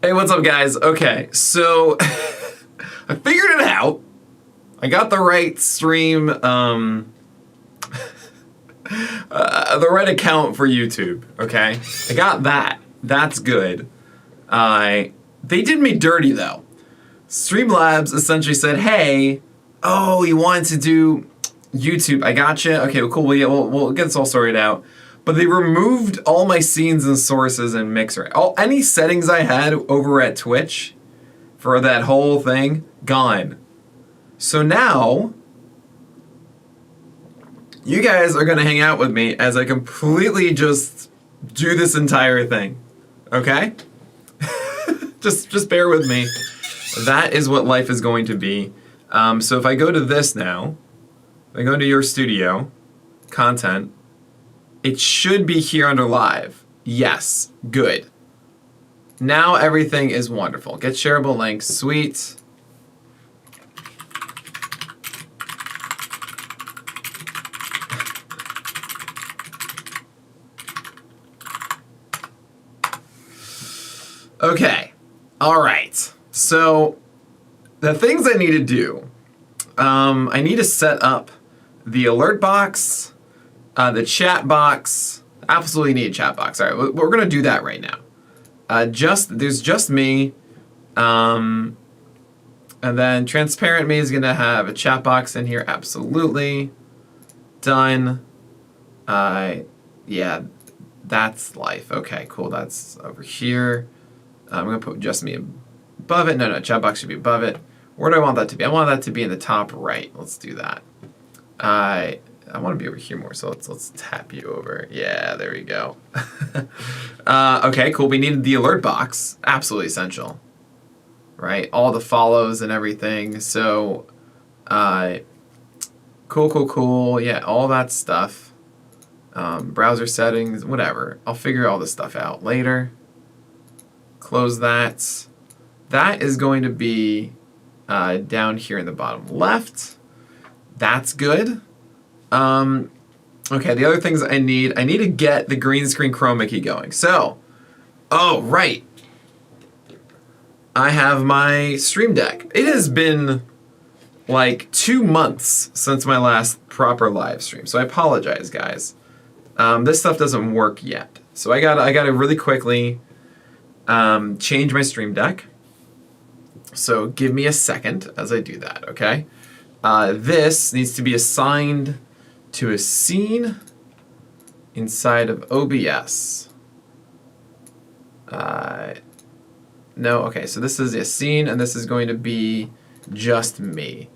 Hey, what's up, guys? Okay, so I figured it out. I got the right stream, the right account for YouTube, okay? I got that. That's good. They did me dirty, though. Streamlabs essentially said, hey, oh, you wanted to do YouTube. I gotcha. Okay, well, cool. We'll get this all sorted out. But they removed all my scenes and sources and Mixer. Any settings I had over at Twitch for that whole thing, gone. So now, you guys are gonna hang out with me as I completely just do this entire thing. Okay? just bear with me. That is what life is going to be. So if I go to this now, if I go to your studio, content, it should be here under live. Yes, good. Now everything is wonderful. Get shareable links, sweet. Okay, all right. So the things I need to do, I need to set up the alert box, the chat box. Absolutely need a chat box. All right, we're gonna do that right now. There's just me, and then transparent me is gonna have a chat box in here. Absolutely, done. Yeah, that's life. Okay, cool. That's over here. I'm gonna put just me above it. No, chat box should be above it. Where do I want that to be? I want that to be in the top right. Let's do that. I want to be over here more, so let's tap you over. Yeah, there we go. Okay, cool. We needed the alert box. Absolutely essential. Right? All the follows and everything. So, cool. Yeah, all that stuff. Browser settings, whatever. I'll figure all this stuff out later. Close that. That is going to be down here in the bottom left. That's good. Okay, the other things I need to get the green screen Chroma key going. So, oh, right. I have my Stream Deck. It has been like 2 months since my last proper live stream, so I apologize, guys. This stuff doesn't work yet. So I gotta really quickly change my Stream Deck. So give me a second as I do that, okay? This needs to be assigned to a scene inside of OBS. No, okay, so this is a scene, and this is going to be just me.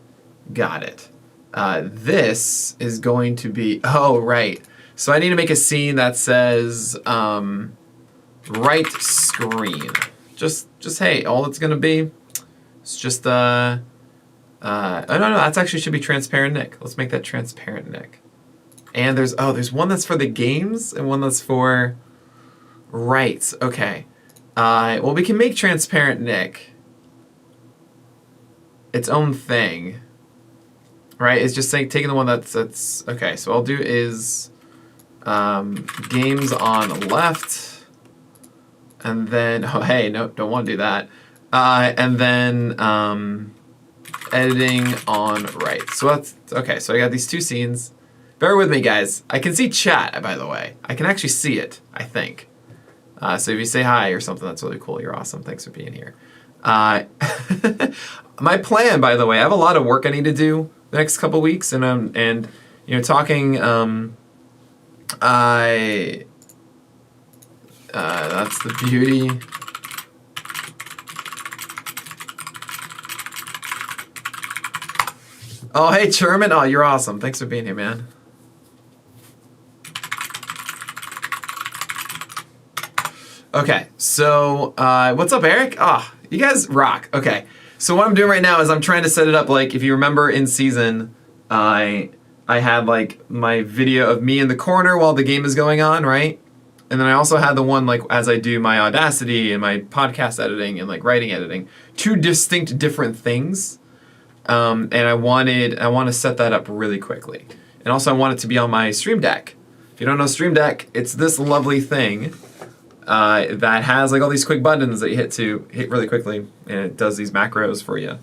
Got it. This is going to be, oh, right. So I need to make a scene that says, right screen. Just hey, all it's gonna be, it's just, oh, no, that's actually should be transparent Nick. Let's make that transparent Nick. And there's one that's for the games and one that's for rights. Okay. Well, we can make transparent Nick its own thing. Right? It's just saying taking the one that's okay. So I'll do is games on left, and then oh hey, no, don't want to do that. And then editing on right. So that's okay. So I got these two scenes. Bear with me, guys. I can see chat, by the way. I can actually see it, I think. So if you say hi or something, that's really cool. You're awesome. Thanks for being here. My plan, by the way, I have a lot of work I need to do the next couple weeks, and you know, talking. That's the beauty. Oh, hey, Sherman. Oh, you're awesome. Thanks for being here, man. Okay, so what's up, Eric? Ah, you guys rock. Okay, so what I'm doing right now is I'm trying to set it up like, if you remember in season, I had like my video of me in the corner while the game is going on, right? And then I also had the one like as I do my Audacity and my podcast editing and like writing editing, two distinct different things. And I want to set that up really quickly. And also I want it to be on my Stream Deck. If you don't know Stream Deck, it's this lovely thing. that has like all these quick buttons that you hit really quickly, and it does these macros for you,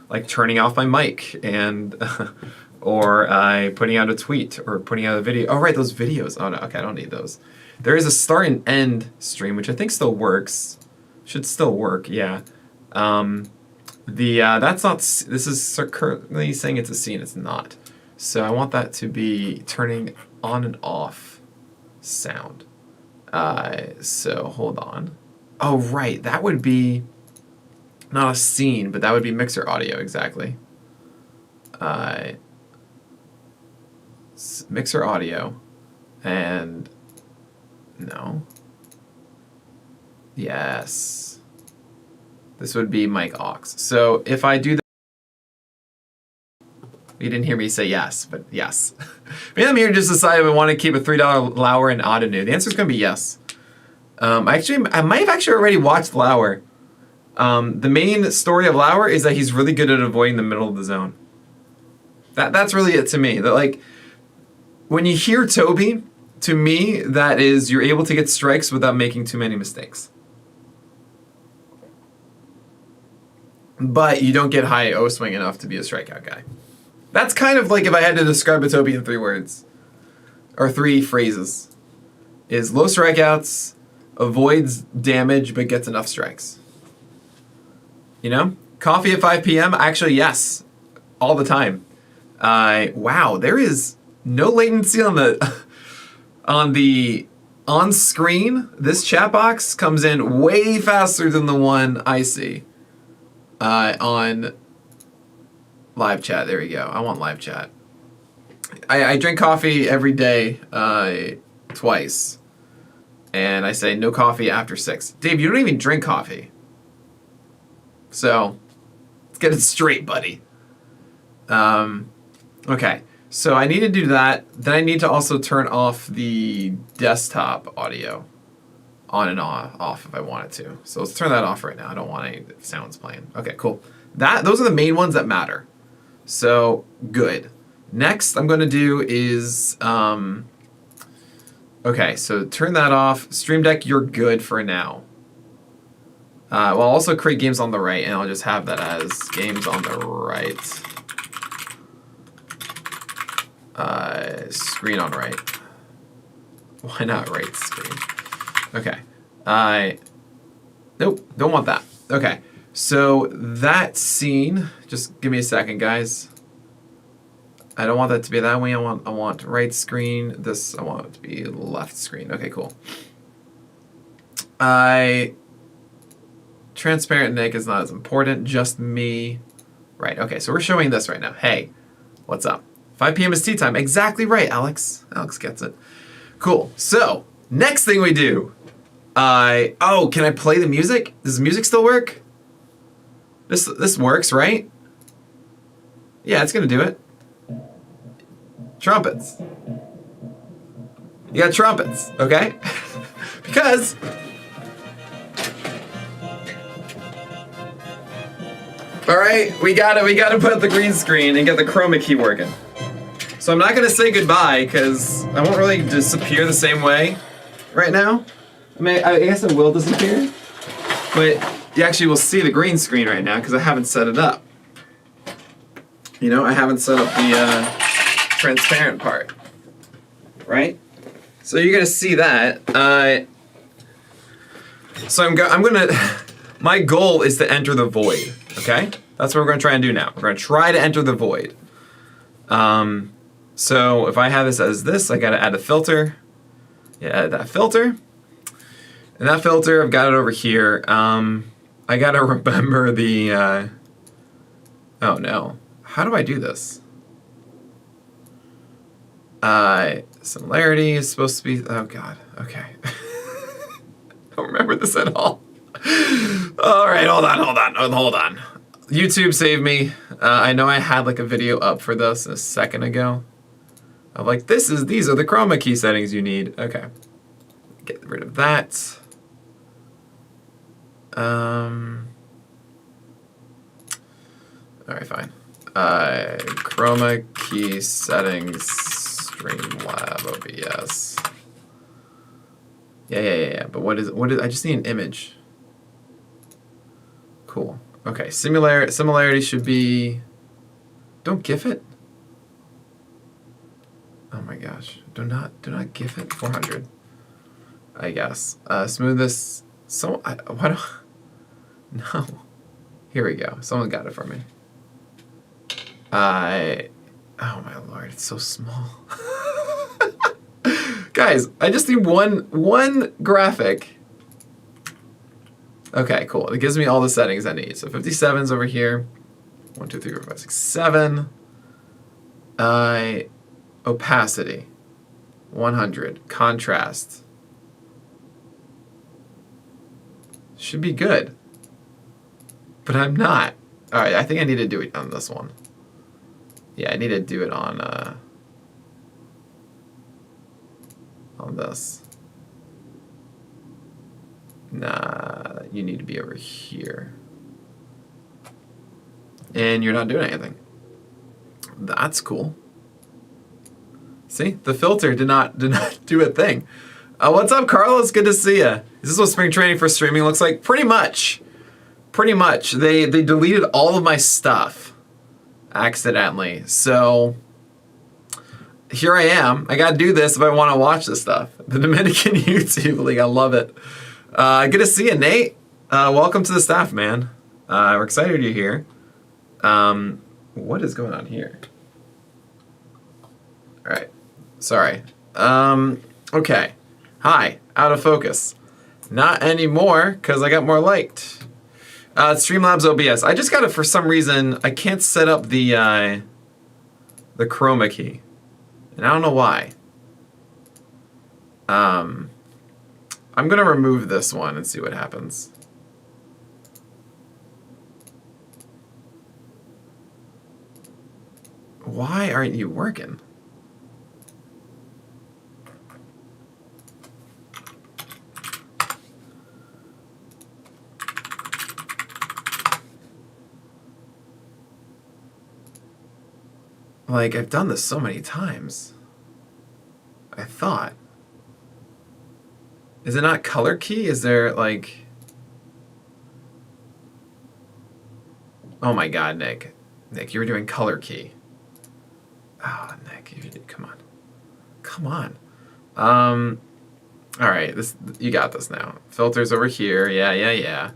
like turning off my mic and or putting out a tweet or putting out a video. Oh right, those videos. Oh no, okay, I don't need those. There is a start and end stream, which I think still works. Should still work, yeah. That's not. This is currently saying it's a scene. It's not. So I want that to be turning on and off sound. So hold on. Oh right, that would be not a scene, but that would be mixer audio exactly. Mixer audio, and no. Yes. This would be mic aux. So if I do that, you didn't hear me say yes, but yes. Maybe I'm here to just decide if I want to keep a $3 Lauer and Audinu. The answer is going to be yes. I might have actually already watched Lauer. The main story of Lauer is that he's really good at avoiding the middle of the zone. That's really it to me. That like when you hear Toby, to me, that is you're able to get strikes without making too many mistakes. But you don't get high O swing enough to be a strikeout guy. That's kind of like if I had to describe a Toby in 3 words. Or 3 phrases. Is low strikeouts, avoids damage, but gets enough strikes. You know? Coffee at 5 p.m.? Actually, yes. All the time. Wow, there is no latency on the on screen. This chat box comes in way faster than the one I see. On live chat. There we go. I want live chat. I drink coffee every day, twice. And I say no coffee after 6. Dave, you don't even drink coffee. So, let's get it straight, buddy. Okay. So I need to do that. Then I need to also turn off the desktop audio. On and off if I wanted to. So let's turn that off right now. I don't want any sounds playing. Okay, cool. Those are the main ones that matter. So, good. Next I'm going to do is, okay, so turn that off. Stream Deck, you're good for now. Well, I'll also create games on the right, and I'll just have that as games on the right. Screen on right. Why not right screen? Okay. Nope, don't want that. Okay, so that scene, just give me a second, guys. I don't want that to be that way. I want right screen. This, I want it to be left screen. Okay, cool. Transparent Nick is not as important, just me. Right, okay, so we're showing this right now. Hey, what's up? 5 p.m. is tea time. Exactly right, Alex. Alex gets it. Cool, so, next thing we do. Oh, can I play the music? Does the music still work? This works, right? Yeah, it's gonna do it. Trumpets. You got trumpets, okay? Because all right, we gotta put the green screen and get the chroma key working. So I'm not gonna say goodbye because I won't really disappear the same way right now. I mean, I guess it will disappear, but you actually will see the green screen right now because I haven't set it up. You know, I haven't set up the transparent part, right? So you're gonna see that. So I'm gonna. My goal is to enter the void. Okay, that's what we're gonna try and do now. We're gonna try to enter the void. So if I have this as this, I gotta add a filter. Yeah, add that filter. And that filter, I've got it over here. I gotta remember the. Oh no, how do I do this? Similarity is supposed to be. Oh god. Okay. I don't remember this at all. All right, hold on. YouTube saved me. I know I had like a video up for this a second ago. I'm like, these are the chroma key settings you need. Okay. Get rid of that. All right, fine. Chroma key settings, Streamlab OBS. Yeah. But what is, I just need an image. Cool. Okay, similarity should be, don't GIF it. Oh my gosh, do not GIF it. 400, I guess. Smoothness, why do, no. Here we go, someone got it for me. Oh my lord, it's so small. Guys, I just need one graphic. Okay, cool. It gives me all the settings I need. So 57's over here. 1, 2, 3, 4, 5, 6, 7. Opacity. 100. Contrast. Should be good. But I'm not. Alright, I think I need to do it on this one. Yeah, I need to do it on this. Nah, you need to be over here. And you're not doing anything. That's cool. See, the filter did not do a thing. What's up, Carlos? Good to see ya. Is this what spring training for streaming looks like? Pretty much. Pretty much. They deleted all of my stuff accidentally. So here I am. I gotta do this if I want to watch this stuff. The Dominican YouTube League. I love it. Good to see you, Nate. Welcome to the staff, man. We're excited you're here. What is going on here? All right. Sorry. Okay. Hi. Out of focus. Not anymore, because I got more liked. Streamlabs OBS. I just got it for some reason. I can't set up the Chroma key. And I don't know why. I'm going to remove this one and see what happens. Why aren't you working? Like, I've done this so many times. I thought. Is it not color key? Is there, like... Oh my god, Nick. Nick, you were doing color key. Oh, Nick, come on. Come on. Alright, you got this now. Filters over here. Yeah.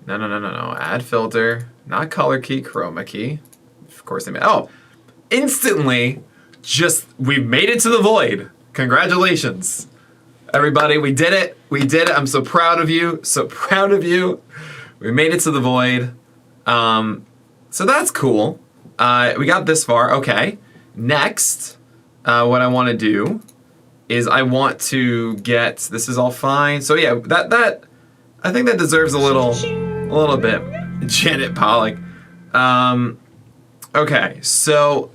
No. Add filter. Not color key, chroma key. Of course they made... Oh! Instantly, we've made it to the void. Congratulations. Everybody, we did it. We did it. I'm so proud of you. So proud of you. We made it to the void. So that's cool. We got this far. Okay. Next, what I want to do is I want to get, this is all fine. So yeah, that I think that deserves a little bit. Janet Pollock. Okay, so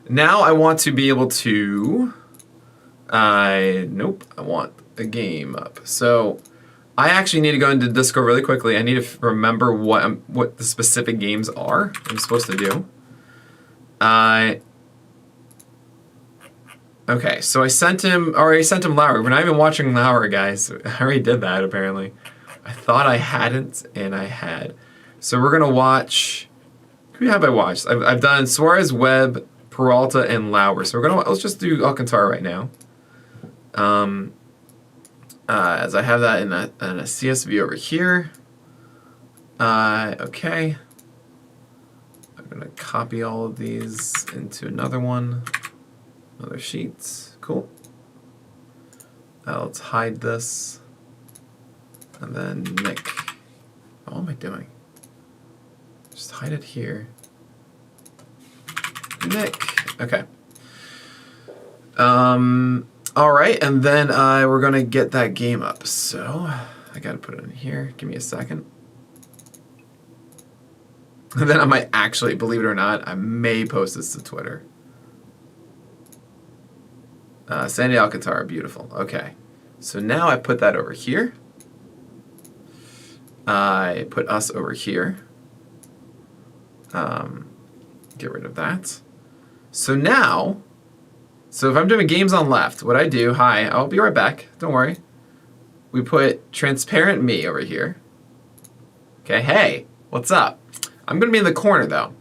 now I want to be able to, nope, I want a game up. So I actually need to go into Discord really quickly. I need to remember what the specific games are I'm supposed to do. Okay, so I sent him Lauer. We're not even watching Lauer, guys. I already did that, apparently. I thought I hadn't, and I had. So we're gonna watch, who have I watched? I've done Suarez, Webb, Peralta, and Lauer. So let's just do Alcantara right now. As I have that in a CSV over here. Okay. I'm gonna copy all of these into another one. Another sheet. Cool. Let's hide this. And then Nick. What am I doing? Just hide it here. Nick. Okay. Alright, and then we're gonna get that game up. So I gotta put it in here. Give me a second. And then I might actually, believe it or not, I may post this to Twitter. Sandy Alcantara, beautiful. Okay. So now I put that over here. I put us over here. Get rid of that. So now, if I'm doing games on left, what I do, hi, I'll be right back, don't worry. we put transparent me over here. Okay, hey, what's up? I'm gonna be in the corner though.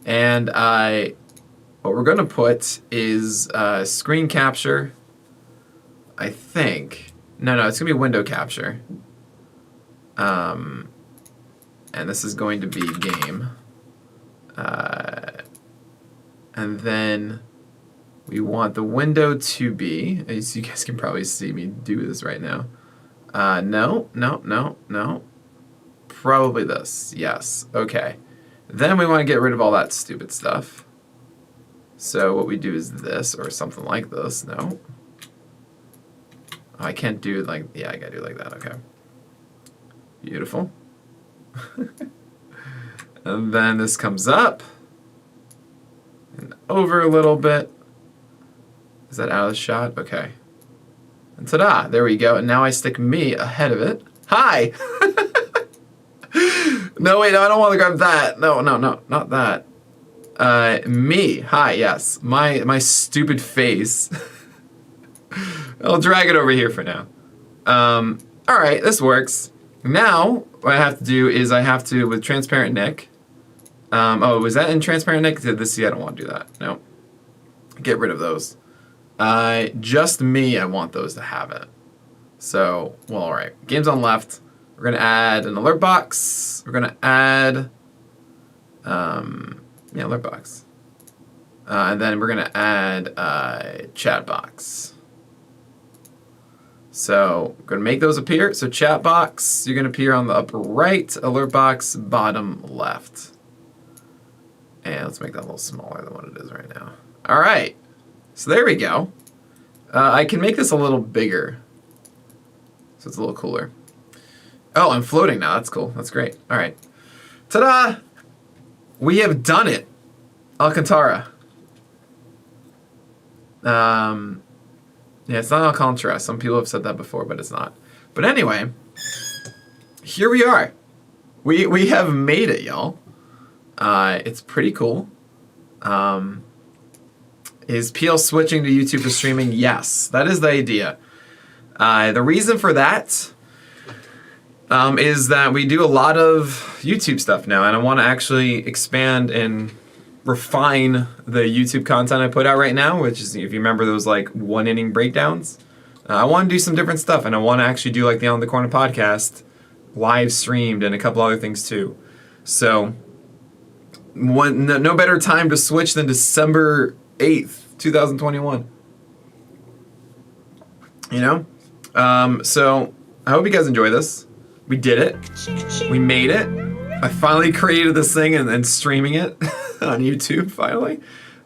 And what we're gonna put is screen capture, I think. No, it's gonna be window capture. And this is going to be game. And then we want the window to be, as you guys can probably see me do this right now. No. Probably this, yes, okay. Then we want to get rid of all that stupid stuff. So what we do is this, or something like this, no. Oh, I can't do it like, yeah, I gotta do it like that, okay. Beautiful. And then this comes up and over a little bit. Is that out of the shot? Okay. And ta-da, there we go. And now I stick me ahead of it. Hi! No, wait, no, I don't want to grab that. No, not that. Me, hi, yes. My stupid face. I'll drag it over here for now. All right, this works. Now, what I have to do is I have to, with transparent Nick. Oh, was that in transparent Nick? Did this? See, I don't want to do that. No. Get rid of those. Just me, I want those to have it. So, well, all right. Games on left. We're gonna add an alert box. We're gonna add, yeah, alert box. And then we're gonna add chat box. So we're gonna make those appear. So chat box, you're gonna appear on the upper right, alert box, bottom left. And let's make that a little smaller than what it is right now. All right, so there we go. I can make this a little bigger, so it's a little cooler. Oh, I'm floating now. That's cool. That's great. All right. Ta-da! We have done it. Alcantara. Yeah, it's not Alcantara. Some people have said that before, but it's not. But anyway, here we are. We have made it, y'all. It's pretty cool. Is PL switching to YouTube for streaming? Yes, that is the idea. The reason for that is that we do a lot of YouTube stuff now, and I want to actually expand and refine the YouTube content I put out right now, which is, if you remember those like one-inning breakdowns, I want to do some different stuff, and I want to actually do like the On the Corner podcast, live streamed, and a couple other things too. So, no better time to switch than December 8th, 2021. You know? So, I hope you guys enjoy this. We did it. We made it. I finally created this thing and streaming it on YouTube, finally.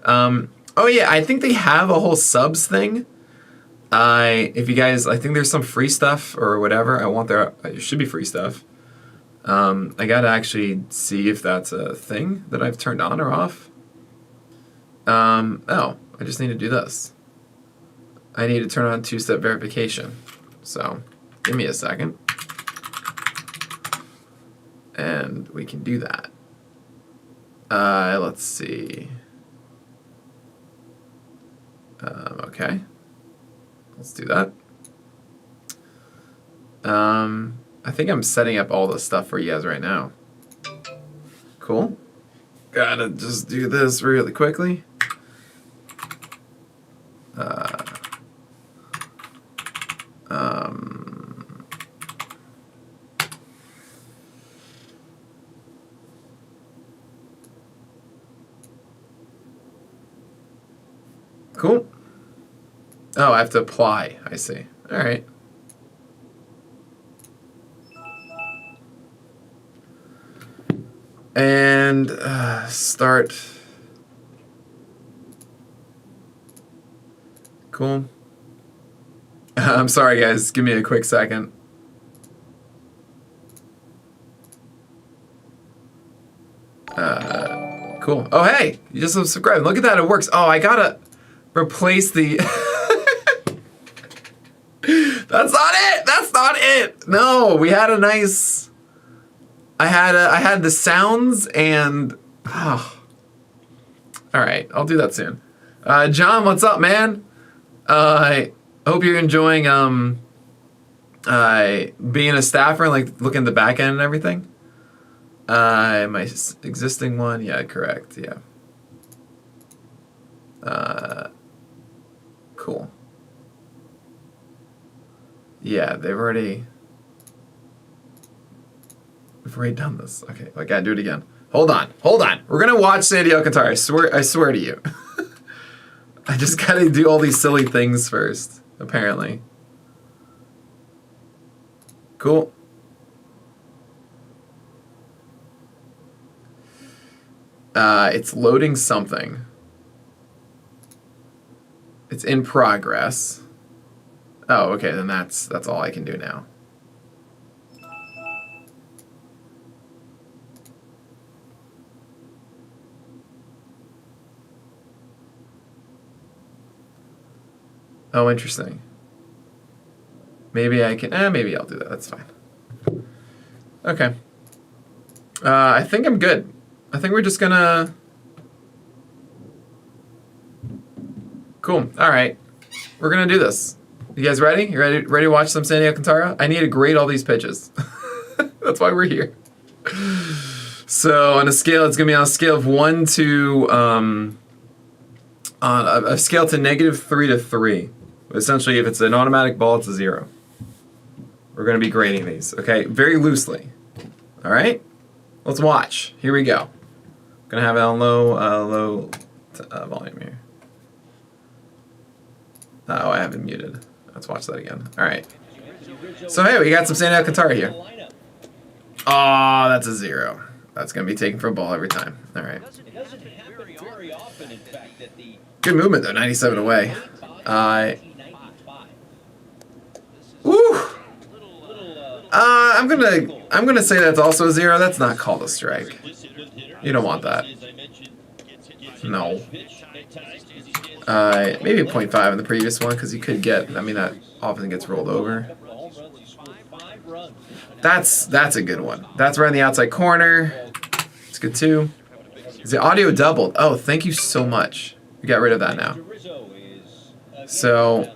Oh yeah, I think they have a whole subs thing. If you guys, I think there's some free stuff or whatever. It should be free stuff. I gotta actually see if that's a thing that I've turned on or off. Oh, I just need to do this. I need to turn on two-step verification. So, give me a second. And we can do that. Let's see. Okay. Let's do that. I think I'm setting up all the stuff for you guys right now. Cool. Gotta just do this really quickly. Cool. Oh, I have to apply. I see. All right. And start. Cool. I'm sorry, guys. Give me a quick second. Cool. Oh, hey, you just subscribed. Look at that. It works. Oh, I gotta replace the. That's not it. That's not it. No, we had a nice. I had the sounds and. Oh. All right, I'll do that soon. John, what's up, man? I hope you're enjoying Being a staffer, like looking at the back end and everything. My existing one, yeah, correct, yeah. Cool. Yeah, we've already done this. Okay, I gotta do it again. Hold on. We're gonna watch Sandy Alcantara. I swear to you. I just gotta do all these silly things first, apparently. Cool. It's loading something. It's in progress. Oh, okay, then that's all I can do now. Oh, interesting. Maybe I can, maybe I'll do that, that's fine. Okay. I think I'm good. I think we're just gonna... Cool, alright. We're gonna do this. You guys ready? You ready to watch some Sandy Alcantara? I need to grade all these pitches. That's why we're here. So on a scale, it's gonna be on a scale of 1 to, on a scale to -3 to 3. Essentially, if it's an automatic ball, it's a 0. We're gonna be grading these, okay? Very loosely. All right? Let's watch. Here we go. Gonna have it on low volume here. Oh, I have it muted. Let's watch that again. All right. So hey, we got some Sandy Alcantara here. Oh, that's a 0. That's gonna be taken for a ball every time. All right. Good movement though. 97 away. Woo. I'm gonna say that's also a 0. That's not called a strike. You don't want that. No. Maybe a 0.5 in the previous one because you could get. I mean that often gets rolled over. That's a good one. That's right in the outside corner. It's good too. Is the audio doubled? Oh, thank you so much. We got rid of that now. So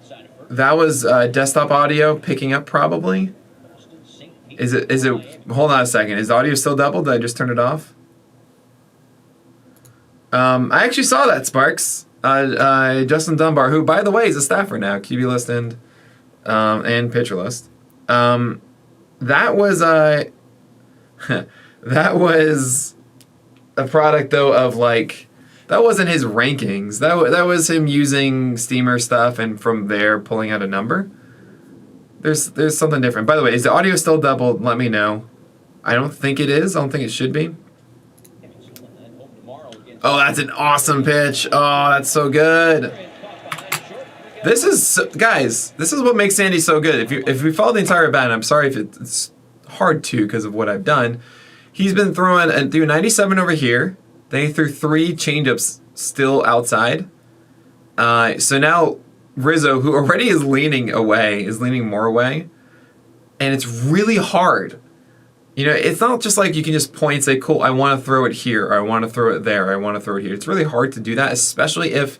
that was desktop audio picking up probably. Is it? Hold on a second. Is the audio still doubled? Did I just turn it off? I actually saw that, Sparks. Justin Dunbar, who, by the way, is a staffer now, QB list and pitcher list. That was that was a product though of like that wasn't his rankings. That was him using Steamer stuff and from there pulling out a number. There's something different. By the way, is the audio still doubled? Let me know. I don't think it is. I don't think it should be. Oh, that's an awesome pitch. Oh, that's so good. This is, guys, this is what makes Sandy so good. If we follow the entire bat, and I'm sorry if it's hard to because of what I've done, he's been throwing and threw 97 over here. Then he threw 3 changeups still outside. So now Rizzo, who already is leaning away, is leaning more away. And it's really hard. You know, it's not just like you can just point and say, cool, I want to throw it here, or I want to throw it there, or I want to throw it here. It's really hard to do that, especially if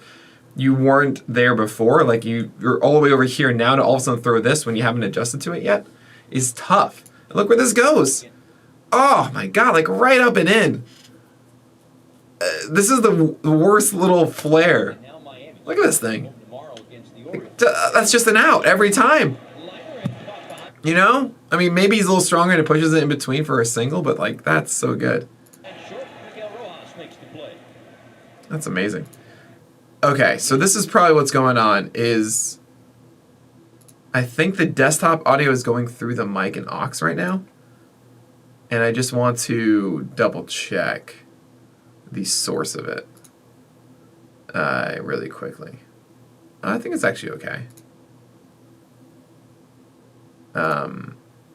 you weren't there before. Like you're all the way over here now to all of a sudden throw this when you haven't adjusted to it yet is tough. And look where this goes. Oh my God, like right up and in. This is the worst little flare. Look at this thing. That's just an out every time. You know? I mean, maybe he's a little stronger and it pushes it in between for a single, but like, that's so good. That's amazing. Okay, so this is probably what's going on is I think the desktop audio is going through the mic and aux right now. And I just want to double check the source of it really quickly. I think it's actually okay.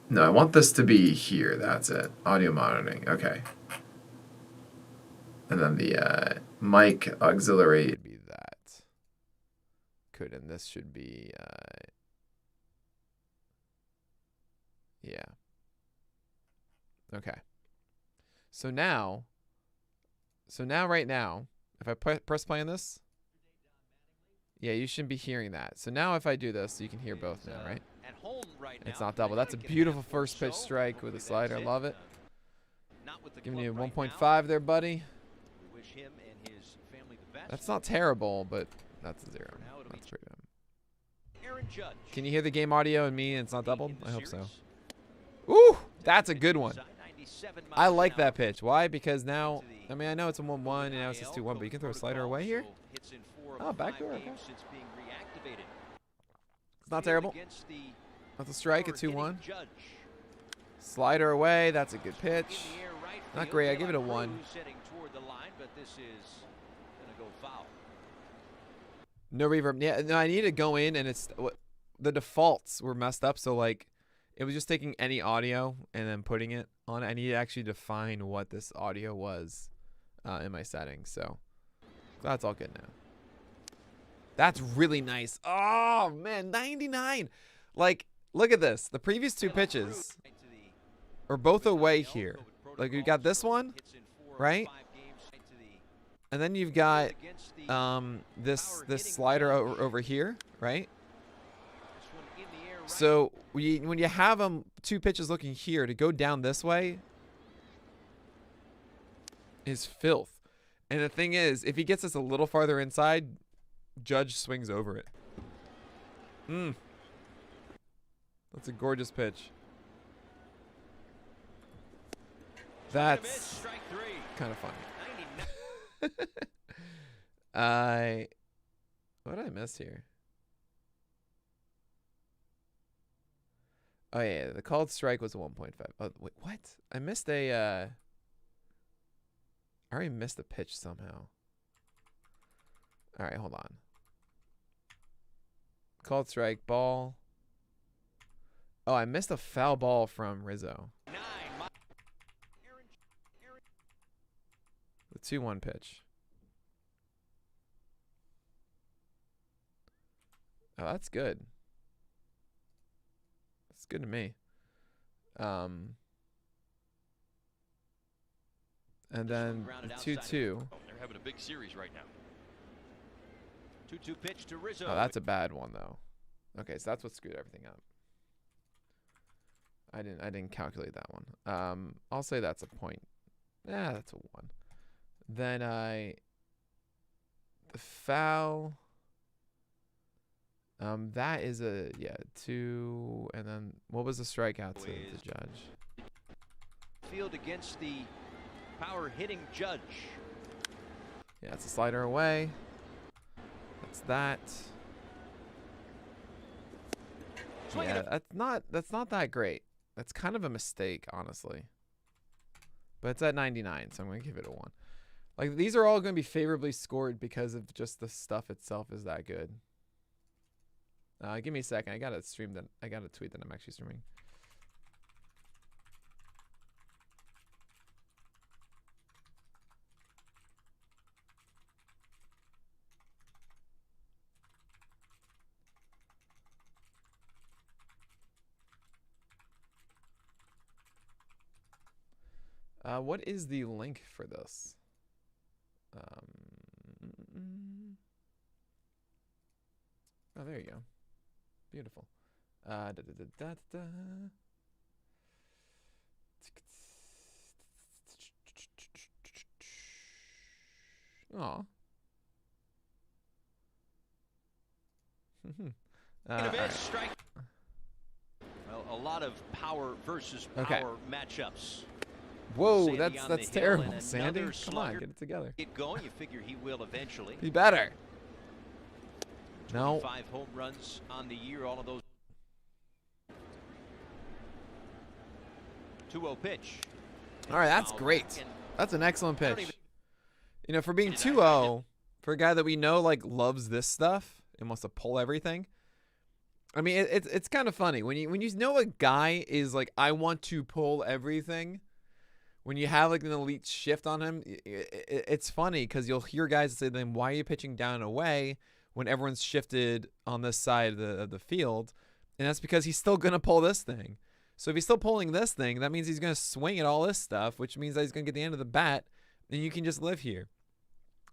No, I want this to be here. That's it. Audio monitoring. Okay. And then the mic auxiliary would be that. Good, and this should be yeah. Okay. So now right now, if I press play on this, yeah, you shouldn't be hearing that. So now if I do this, you can hear both now, right? At home right It's not double. That's a beautiful first pitch strike with a slider. Love it. Giving you 1.5 there, buddy. That's not terrible, but that's a 0. That's pretty bad. Can you hear the game audio and me and it's not doubled? I hope so. Ooh, that's a good one. I like that pitch. Why? Because now, I mean, I know it's a 1-1 and now it's just 2-1, but you can throw a slider away here. Oh, backdoor. Okay. It's not terrible. That's a strike at 2-1. Slider away. That's a good pitch. Not great. I give it a 1. No reverb. Yeah, no, I need to go in and it's the defaults were messed up. So like, it was just taking any audio and then putting it on. I need to actually define what this audio was in my settings. So that's all good now. That's really nice. Oh man, 99. Like, look at this. The previous 2 pitches are both away here. Like, you got this one, right? And then you've got this slider over here, right? So when you have them 2 pitches looking here, to go down this way is filth. And the thing is, if he gets us a little farther inside, Judge swings over it. That's a gorgeous pitch. That's kind of funny. What did I miss here? Oh yeah, the called strike was a 1.5. Oh wait, what? I missed a I already missed a pitch somehow. All right, hold on. Called strike, ball. Oh, I missed a foul ball from Rizzo. The 2-1 pitch. Oh, that's good. That's good to me. And then the 2-2. They're having a big series right now. 2-2 pitch to Rizzo. Oh, that's a bad one though. Okay, so that's what screwed everything up. I didn't calculate that one. I'll say that's a point. Yeah, that's a 1. Then the foul. That is a 2, and then what was the strikeout to the Judge? Field against the power hitting Judge. Yeah, it's a slider away. That's that. Yeah, that's not that great. That's kind of a mistake, honestly. But it's at 99, so I'm gonna give it a 1. Like, these are all gonna be favorably scored because of just the stuff itself is that good. Give me a second. I gotta stream that. I gotta tweet that I'm actually streaming. What is the link for this? Oh, there you go. Beautiful. Aw. Strike. Well, a lot of power versus power matchups. Whoa, that's terrible, Sandy. Come on, get it together. Get going. You figure he will eventually. Be better. No. 5 home runs on the year. All of those. 2-0 pitch. All right, that's great. That's an excellent pitch. You know, for being 2-0, for a guy that we know like loves this stuff and wants to pull everything. I mean, it's kind of funny when you know a guy is like, I want to pull everything. When you have like an elite shift on him, it's funny because you'll hear guys say, "Then why are you pitching down and away when everyone's shifted on this side of the field?" And that's because he's still gonna pull this thing. So if he's still pulling this thing, that means he's gonna swing at all this stuff, which means that he's gonna get the end of the bat, and you can just live here.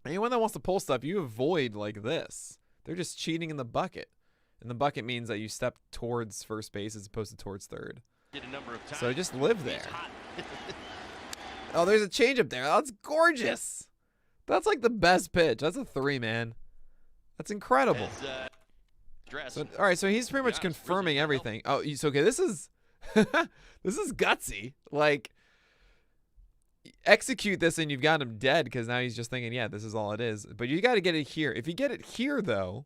Anyone that wants to pull stuff, you avoid like this. They're just cheating in the bucket. And the bucket means that you step towards first base as opposed to towards third. Did a number of times. So just live there. Oh, there's a changeup there. That's gorgeous. That's like the best pitch. That's a 3, man. That's incredible. So, all right, so he's pretty much confirming everything. Oh, so okay, this is this is gutsy. Like, execute this and you've got him dead because now he's just thinking, yeah, this is all it is. But you got to get it here. If you get it here, though,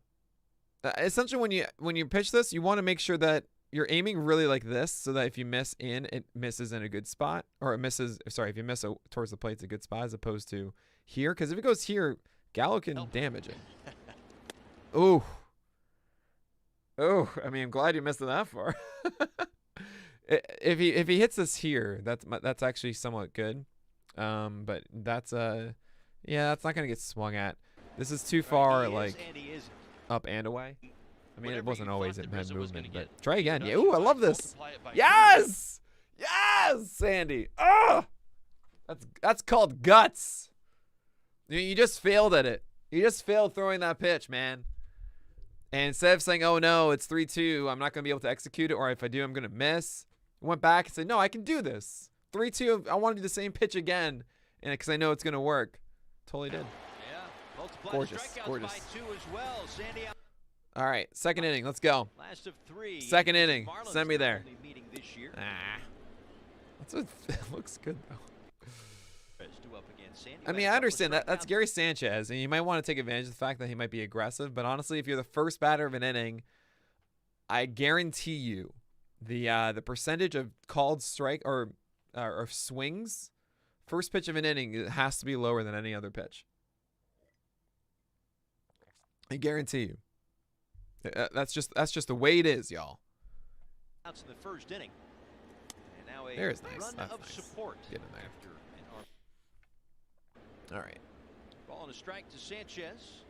essentially when you pitch this, you want to make sure that you're aiming really like this, so that if you miss in, it misses in a good spot, or it misses. Sorry, if you miss towards the plate, it's a good spot, as opposed to here. Because if it goes here, Gallo can damage it. Ooh. Oh, I mean, I'm glad you missed it that far. If he hits this here, that's actually somewhat good. But that's yeah, that's not gonna get swung at. This is too far, like up and away. I mean, it wasn't always in head movement, but try again. Yeah, ooh, I love this. Yes, yes, Sandy. Oh, that's called guts. You just failed at it. You just failed throwing that pitch, man. And instead of saying, oh, no, it's 3-2, I'm not going to be able to execute it, or if I do, I'm going to miss, I went back and said, no, I can do this. 3-2, I want to do the same pitch again, and because I know it's going to work. Totally did. Yeah, gorgeous, gorgeous. By 2 as well. Sandy. All right, second inning. Let's go. Last of 3. Second inning. Marlins Send me there. This year. That's what it looks good, though. Up against Sandy. I mean, I understand that. That's Gary Sanchez, and you might want to take advantage of the fact that he might be aggressive. But honestly, if you're the first batter of an inning, I guarantee you the percentage of called strike or swings, first pitch of an inning, it has to be lower than any other pitch. I guarantee you. That's just the way it is, y'all. Outs in the first inning. And now a There's nice. run That's of nice. support. Get in there. All right. Ball and a strike to Sanchez.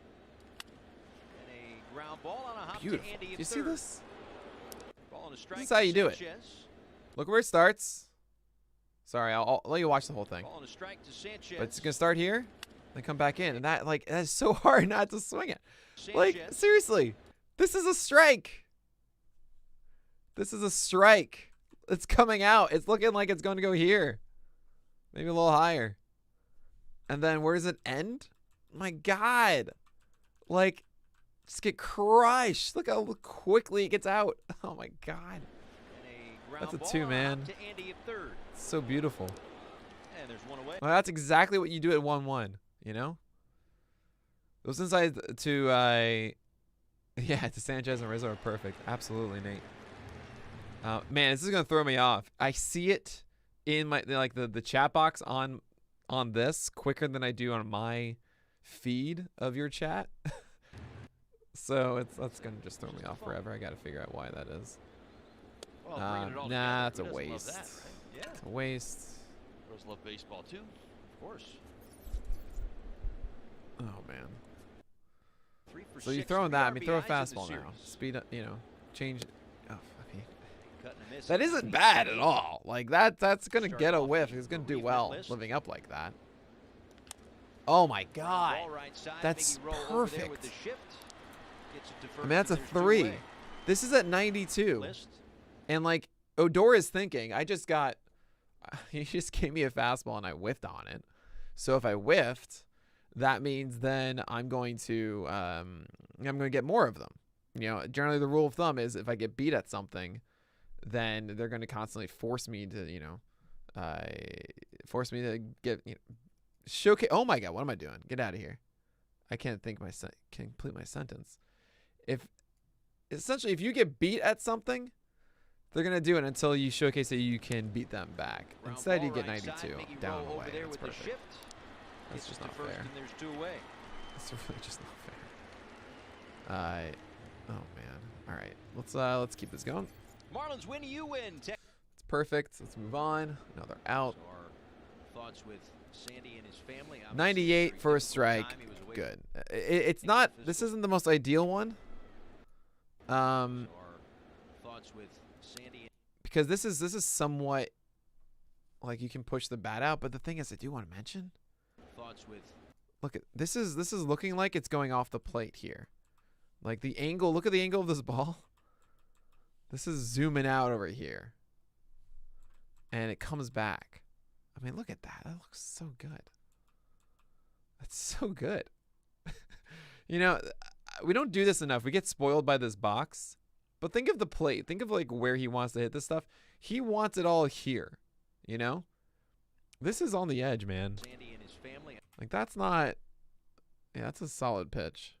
And a ground ball on a hop Beautiful. to Andy. Do you see this? Ball and a strike. This is how you do it. Sanchez. Look where it starts. Sorry, I'll let you watch the whole thing. Ball and a strike to Sanchez. But it's gonna start here, then come back in, and that's so hard not to swing it. Like, seriously, this is a strike. This is a strike. It's coming out. It's looking like it's going to go here, maybe a little higher. And then where does it end? My God. Like, just get crushed. Look how quickly it gets out. Oh, my God. That's a 2, man. It's so beautiful. And there's one away. Well, that's exactly what you do at 1-1, you know? Those insides to, to Sanchez and Rizzo are perfect. Absolutely, Nate. Man, this is going to throw me off. I see it in my, like, the chat box on this quicker than I do on my feed of your chat. So that's gonna just throw me off forever. I gotta figure out why that is. Well, nah, that's a waste. That, right? Yeah. It's a waste. Girls love baseball too, of course. Oh man. 3 for So you're 6 throwing that. I mean, throw a RBIs in the fastball now. series. Speed up. Change. Oh, okay. Cut and a miss. That isn't bad at all. Like that's gonna Start get a off whiff. the He's gonna do reliever well list. living up like that. Oh my God. Ball right side, That's Miggy roll over there with perfect. the shift. Gets it to I first, mean, that's a and there's 2 3. away. This is at 92. List. And like Odor is thinking, he just gave me a fastball and I whiffed on it. So if I whiffed, that means then I'm going to get more of them. You know, generally the rule of thumb is if I get beat at something, then they're going to constantly force me to, get, showcase. Oh my God, what am I doing? Get out of here. I can't complete my sentence. Essentially, if you get beat at something, they're going to do it until you showcase that you can beat them back. Instead, you get 92 down and away. That's perfect. That's just not fair. And there's 2 away. That's really just not fair. Oh man. All right. Let's keep this going. Marlins win, you win. It's perfect. Let's move on. Another out. So our thoughts with Sandy and his family. 98 for a strike. Good. It's not. This isn't the most ideal one. So our thoughts with Sandy. Because this is somewhat like you can push the bat out, but the thing is, I do want to mention. Thoughts with. Look at this is looking like it's going off the plate here. Like the angle, look at the angle of this ball. This is zooming out over here. And it comes back. I mean, look at that. That looks so good. That's so good. You know, we don't do this enough. We get spoiled by this box. But think of the plate. Think of like where he wants to hit this stuff. He wants it all here, you know? This is on the edge, man. Like that's not, yeah, that's a solid pitch.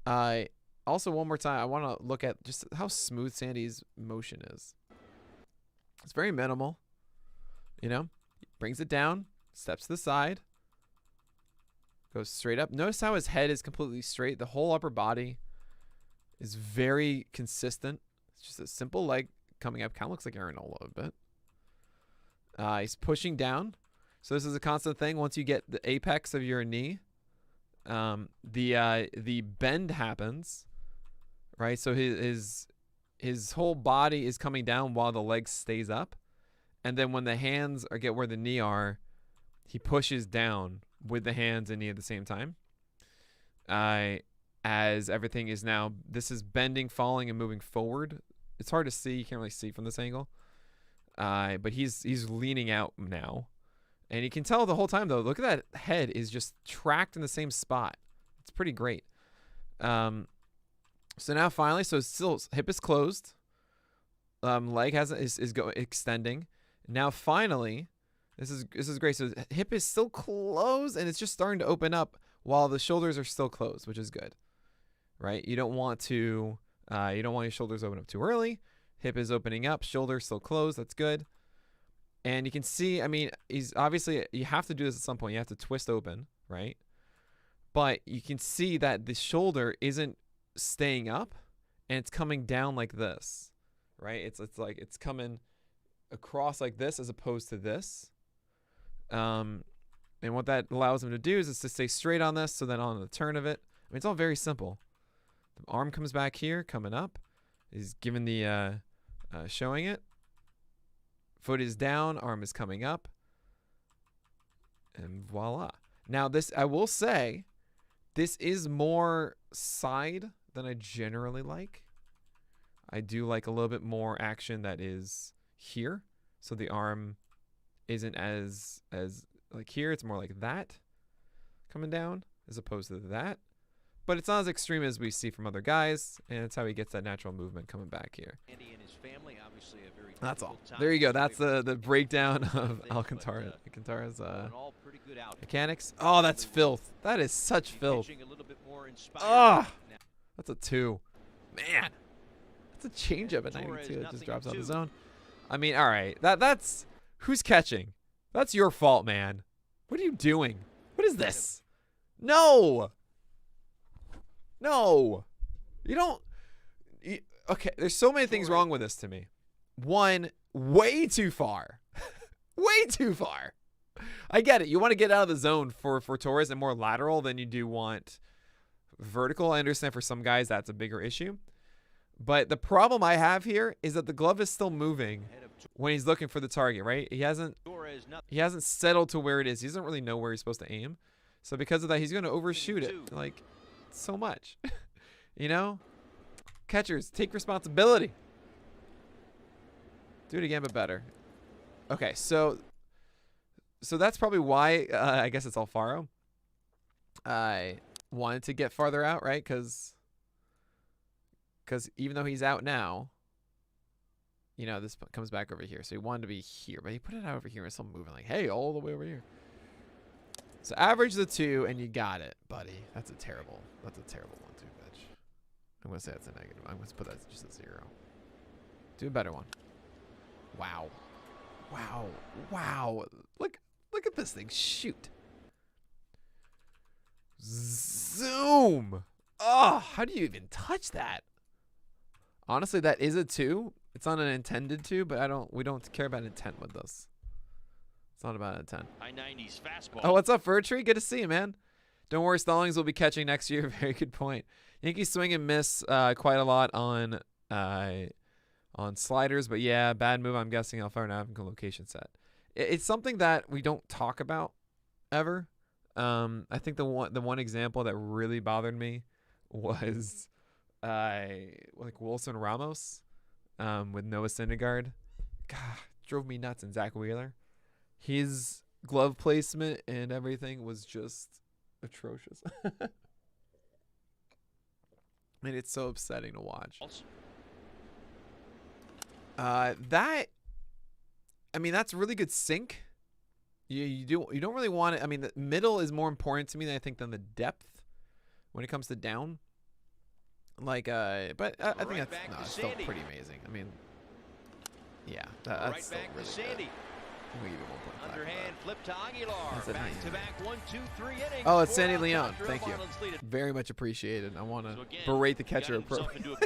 Also, one more time, I want to look at just how smooth Sandy's motion is. It's very minimal, you know? Brings it down, steps to the side, goes straight up. Notice how his head is completely straight. The whole upper body is very consistent. It's just a simple leg coming up. Kind of looks like Aaron a little bit. He's pushing down. So this is a constant thing. Once you get the apex of your knee, the bend happens, right? So his whole body is coming down while the leg stays up. And then when the hands get where the knee are, he pushes down with the hands and knee at the same time. As everything is now, this is bending, falling, and moving forward. It's hard to see. You can't really see from this angle. But he's leaning out now. And you can tell the whole time, though, look at that head is just tracked in the same spot. It's pretty great. So now finally, so still hip is closed. Leg is extending. Now finally, this is great. So hip is still closed, and it's just starting to open up while the shoulders are still closed, which is good. Right? You don't want your shoulders open up too early. Hip is opening up, shoulder still closed. That's good. And you can see, I mean, he's obviously, you have to do this at some point. You have to twist open, right? But you can see that the shoulder isn't staying up, and it's coming down like this, right? It's like it's coming across like this as opposed to this. And what that allows him to do is to stay straight on this, so then on the turn of it, I mean, it's all very simple. The arm comes back here, coming up. He's giving the showing it. Foot is down, arm is coming up, and voila. Now this, I will say, this is more side than I generally like. I do like a little bit more action that is here, so the arm isn't as like here. It's more like that coming down as opposed to that. But it's not as extreme as we see from other guys, and that's how he gets that natural movement coming back here. That's all. There you go. That's the breakdown of Alcantara. Alcantara's mechanics. Oh, that's filth. That is such filth. Oh, that's a 2. Man, that's a changeup at 92. It just drops out of the zone. I mean, all right. That's who's catching? That's your fault, man. What are you doing? What is this? No. No, you don't. Okay, there's so many things wrong with this to me. One, way too far. Way too far. I get it. You want to get out of the zone for Torres and more lateral than you do want vertical. I understand for some guys that's a bigger issue. But the problem I have here is that the glove is still moving when he's looking for the target, right? He hasn't settled to where it is. He doesn't really know where he's supposed to aim. So because of that, he's going to overshoot it. Like, so much. You know? Catchers, take responsibility. Do it again, but better. Okay, so that's probably why I guess it's Alfaro. I wanted to get farther out, right? Because even though he's out now, you know, this comes back over here. So he wanted to be here, but he put it out over here and it's still moving like, hey, all the way over here. So average the 2 and you got it, buddy. That's a terrible 1-2 pitch. I'm going to say that's a negative. I'm going to put that as just a 0. Do a better one. Wow. Wow. Wow. Look at this thing shoot. Zoom. Oh, how do you even touch that? Honestly, that is a 2. It's not an intended 2, but we don't care about intent with this. It's not about intent. I-90's fastball. Oh, what's up, Fur Tree? Good to see you, man. Don't worry, Stallings will be catching next year. Very good point. Yankees swing and miss quite a lot on sliders, but yeah, bad move. I'm guessing Alfaro now having a location set. It's something that we don't talk about ever. I think the one example that really bothered me was like Wilson Ramos with Noah Syndergaard. God, drove me nuts. And Zach Wheeler. His glove placement and everything was just atrocious. And it's so upsetting to watch. That, I mean, that's really good sync. You don't really want it. I mean, the middle is more important to me than I think than the depth when it comes to down. Like, but I think that's still pretty amazing. I mean, yeah, that's still really good. We give it 1.5. Underhand flip to Aguilar. Back-to-back 1, 2, 3 innings. Oh, it's Sandy Leon. Thank you. Very much appreciated. I want to berate the catcher appropriately.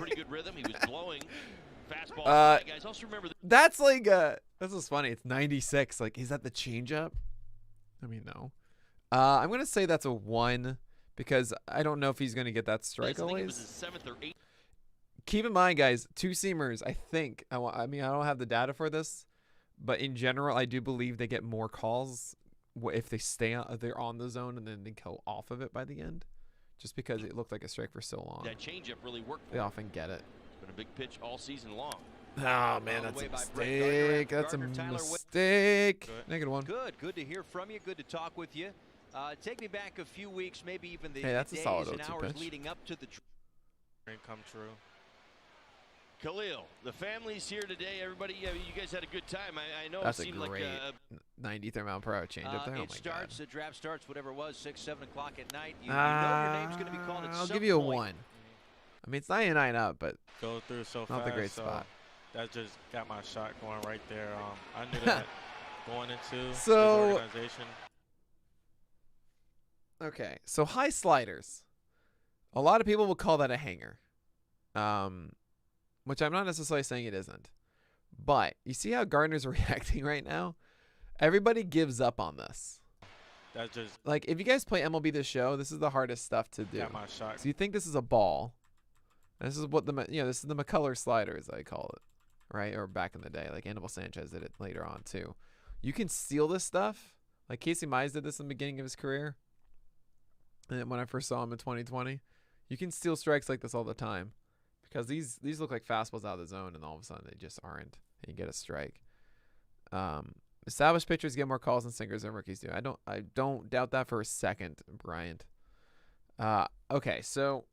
That's like this is funny. It's 96. Like, is that the changeup? I mean, no. I'm gonna say that's a 1 because I don't know if he's gonna get that strike always. Keep in mind, guys, two-seamers. I think. I mean, I don't have the data for this, but in general, I do believe they get more calls if they they're on the zone and then they go off of it by the end, just because it looked like a strike for so long. That changeup really worked. They often get it. It's been a big pitch all season long. Oh man, that's a mistake. That's a mistake. -1. Good to hear from you. Good to talk with you. Take me back a few weeks, maybe even the that's a days solid and 0-2 hours pitch. leading up to the dream come true. Khalil, the family's here today. Everybody, you guys had a good time. I know that's it seemed a great like 93-mile-per-hour changeup there. Oh my starts, God. The draft starts, whatever it was, 6, 7 o'clock at night. You know your name's going to be called at I'll some give you a point. 1. I mean, it's 99 up, but go through so not fast, the great so spot. That just got my shot going right there. I knew that going into this So organization. okay, so high sliders. A lot of people will call that a hanger, which I'm not necessarily saying it isn't. But you see how Gardner's reacting right now? Everybody gives up on this. That's just like if you guys play MLB The Show, this is the hardest stuff to do. got my shot. So you think this is a ball? This is what this is the McCullough slider, as I call it, right? Or back in the day, like Anibal Sanchez did it later on too. You can steal this stuff. Like Casey Mize did this in the beginning of his career. And when I first saw him in 2020, you can steal strikes like this all the time, because these look like fastballs out of the zone, and all of a sudden they just aren't. And you get a strike. Established pitchers get more calls than singers and rookies do. I don't doubt that for a second, Bryant. Okay, so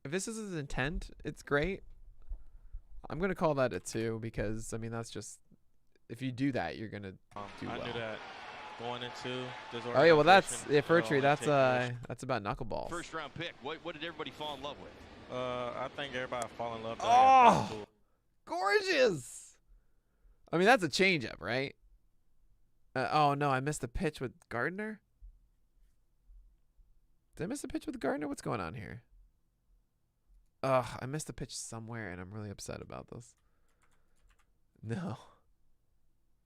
if this is his intent, it's great. I'm gonna call that a 2 because I mean that's just, if you do that, you're gonna do well. I knew that going into this Oh yeah, well that's Furtree. that's about knuckleballs. First round pick. What did everybody fall in love with? I think everybody fall in love. Oh, gorgeous! I mean that's a changeup, right? Oh no, I missed a pitch with Gardner. Did I miss a pitch with Gardner? What's going on here? Ugh, I missed a pitch somewhere, and I'm really upset about this. No.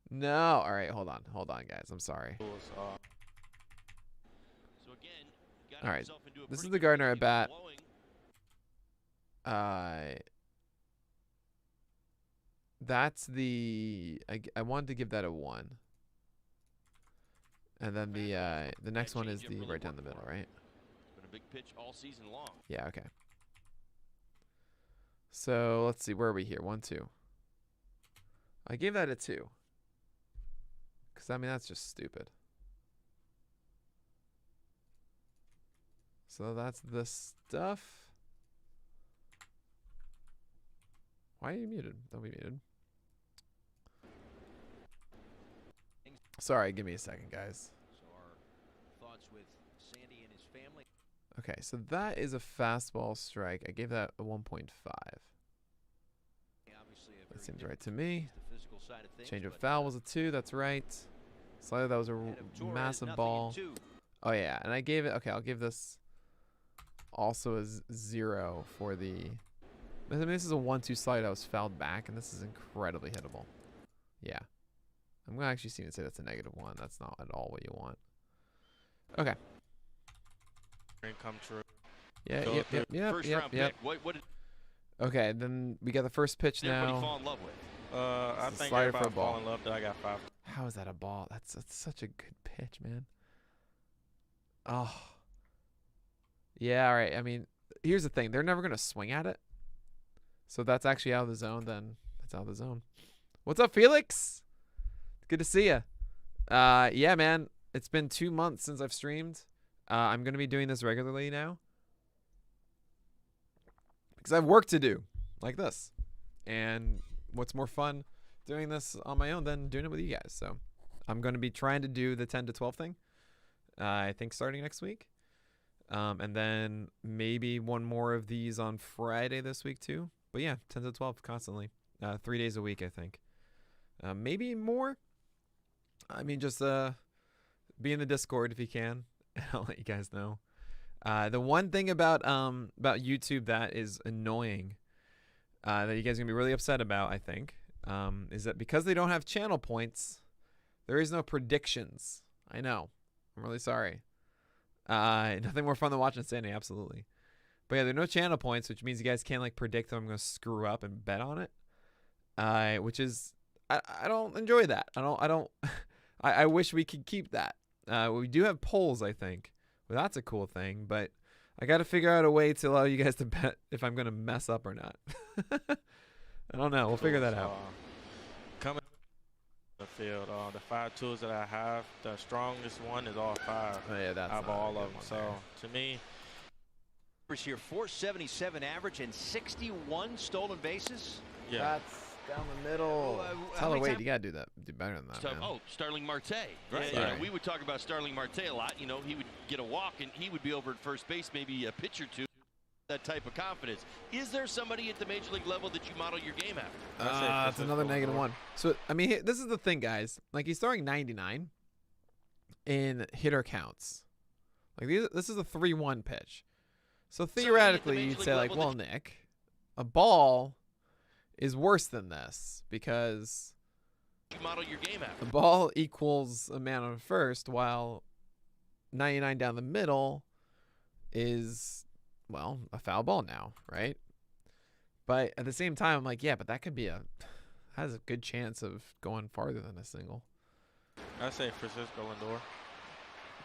No. All right, hold on, guys. I'm sorry. So again, all right, this is the Gardner at bat. That's the. I wanted to give that a 1. And then the next one is the right down the middle, right? It's been a big pitch all season long. Yeah. Okay. So let's see, where are we here? 1, 2. I gave that a 2. Because, I mean, that's just stupid. So that's the stuff. Why are you muted? Don't be muted. Sorry, give me a second, guys. So our thoughts with Sandy and his family. Okay, so that is a fastball strike. I gave that a 1.5. That seems right to me. Change of foul was a 2. That's right. Slider, that was a massive ball. Oh yeah, and I gave it. Okay, I'll give this also a 0 for the. I mean, this is a 1-2 slider that was fouled back, and this is incredibly hittable. Yeah, I'm gonna actually say that's a -1. That's not at all what you want. Okay. Come true. Yeah. Yep. Okay, then we got the first pitch now. Fall in love with. I think slider everybody for a ball. fall in love that I got 5. How is that a ball? That's such a good pitch, man. Oh. Yeah, all right. I mean, here's the thing. They're never going to swing at it. So if that's actually out of the zone, then that's out of the zone. What's up, Felix? Good to see you. Yeah, man. It's been 2 months since I've streamed. I'm going to be doing this regularly now. Because I have work to do, like this. And what's more fun doing this on my own than doing it with you guys. So I'm going to be trying to do the 10 to 12 thing. I think starting next week. And then maybe one more of these on Friday this week too. But yeah, 10 to 12 constantly. 3 days a week, I think. Maybe more. I mean, just be in the Discord if you can. I'll let you guys know. The one thing about YouTube that is annoying, that you guys are gonna be really upset about, I think, is that because they don't have channel points, there is no predictions. I know. I'm really sorry. Nothing more fun than watching Sandy, absolutely. But yeah, there are no channel points, which means you guys can't like predict that I'm gonna screw up and bet on it. Which is I don't enjoy that. I wish we could keep that. We do have polls, I think. Well, that's a cool thing, but I got to figure out a way to allow you guys to bet if I'm going to mess up or not. I don't know. We'll figure that out. Coming the field, the 5 tools that I have, the strongest one is all 5. Oh, yeah, that's out of all of them. So to me, here 477 average and 61 stolen bases. yeah. That's down the middle. Tyler, wait, you got to do better than that, man. Oh, Starling Marte. Right. Yeah, We would talk about Starling Marte a lot. You know, he would get a walk and he would be over at first base, maybe a pitch or two. That type of confidence. Is there somebody at the major league level that you model your game after? That's another -1. So, I mean, this is the thing, guys. Like, he's throwing 99 in hitter counts. Like, this is a 3-1 pitch. So, theoretically, you'd say, like, well, Nick, a ball is worse than this because You model your game after. the ball equals a man on first, while 99 down the middle is, well, a foul ball now, right? But at the same time, I'm like, yeah, but that could be has a good chance of going farther than a single. I say Francisco Lindor.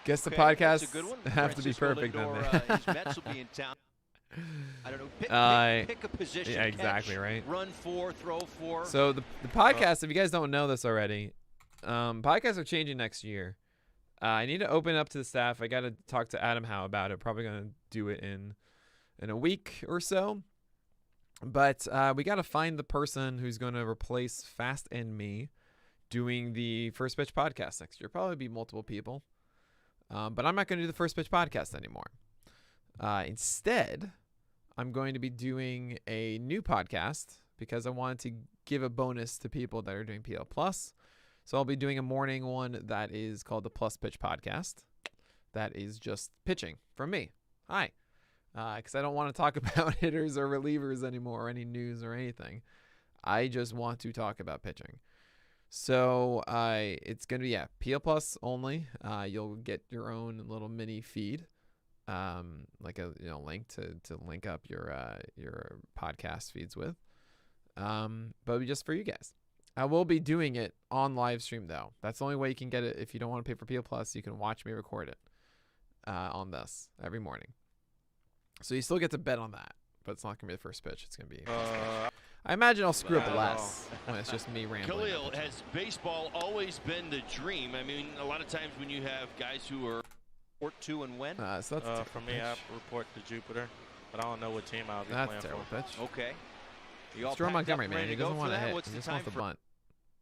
Guess the Okay, podcast that's a good one. have to be Francisco perfect Lindor, then. his Mets will be in town. I don't know. Pick a position. Yeah, exactly, catch, right? Run 4, throw 4. So the podcast, if you guys don't know this already, podcasts are changing next year. I need to open up to the staff. I got to talk to Adam Howe about it. Probably going to do it in a week or so. But we got to find the person who's going to replace Fast and me doing the First Pitch podcast next year. Probably be multiple people. But I'm not going to do the First Pitch podcast anymore. Instead, I'm going to be doing a new podcast because I wanted to give a bonus to people that are doing PL Plus. So I'll be doing a morning one that is called the Plus Pitch Podcast. That is just pitching from me. Hi. Because I don't want to talk about hitters or relievers anymore or any news or anything. I just want to talk about pitching. So it's going to be, PL Plus only. You'll get your own little mini feed. Like a link to link up your podcast feeds with, but it'll be just for you guys. I will be doing it on live stream though. That's the only way you can get it. If you don't want to pay for PL Plus, you can watch me record it on this every morning. So you still get to bet on that, but it's not gonna be the first pitch. It's gonna be. I imagine I'll screw up less when it's just me rambling. Khalil, has baseball always been the dream? I mean, a lot of times when you have guys who are Report to and when? So that's For me, I report to Jupiter, but I don't know what team I'll be that's a playing terrible for. pitch. Okay. You all It's Drew packed up Montgomery, and man. ready He to go doesn't want for to that? hit. What's He the just time wants to for- bunt.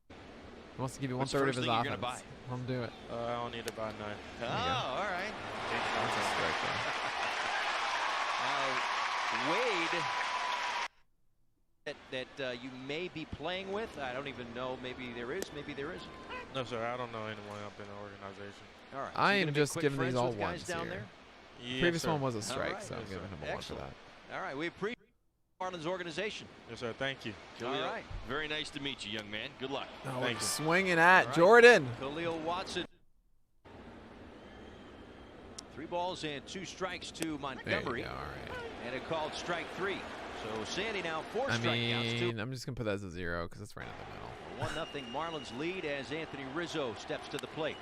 He wants to give you What's 1/3 the of first his thing you're offense. gonna Let him do it. I don't need to buy none. Oh, all right. That's a strike Wade, that you may be playing with. I don't even know. Maybe there is. Maybe there isn't. No, sir. I don't know anyone up in the organization. All right. I So you're am gonna be just quick giving these friends all with guys ones down here. there? Yes, Previous sir. one was a strike, right. so I'm Yes, giving sir. him a 1 for Excellent. that. All right. We appreciate Marlins organization. Yes, sir. Thank you. All Khalil, right. very nice to meet you, young man. Good luck. Oh, Thank we're you. swinging at All right. Jordan. Khalil Watson. 3 balls and 2 strikes to There you Montgomery. go. All right. And a called strike 3. So Sandy now 4 I strikeouts. mean, I'm just gonna put that as a 0 because it's right in the middle. 1-0 Marlins lead as Anthony Rizzo steps to the plate.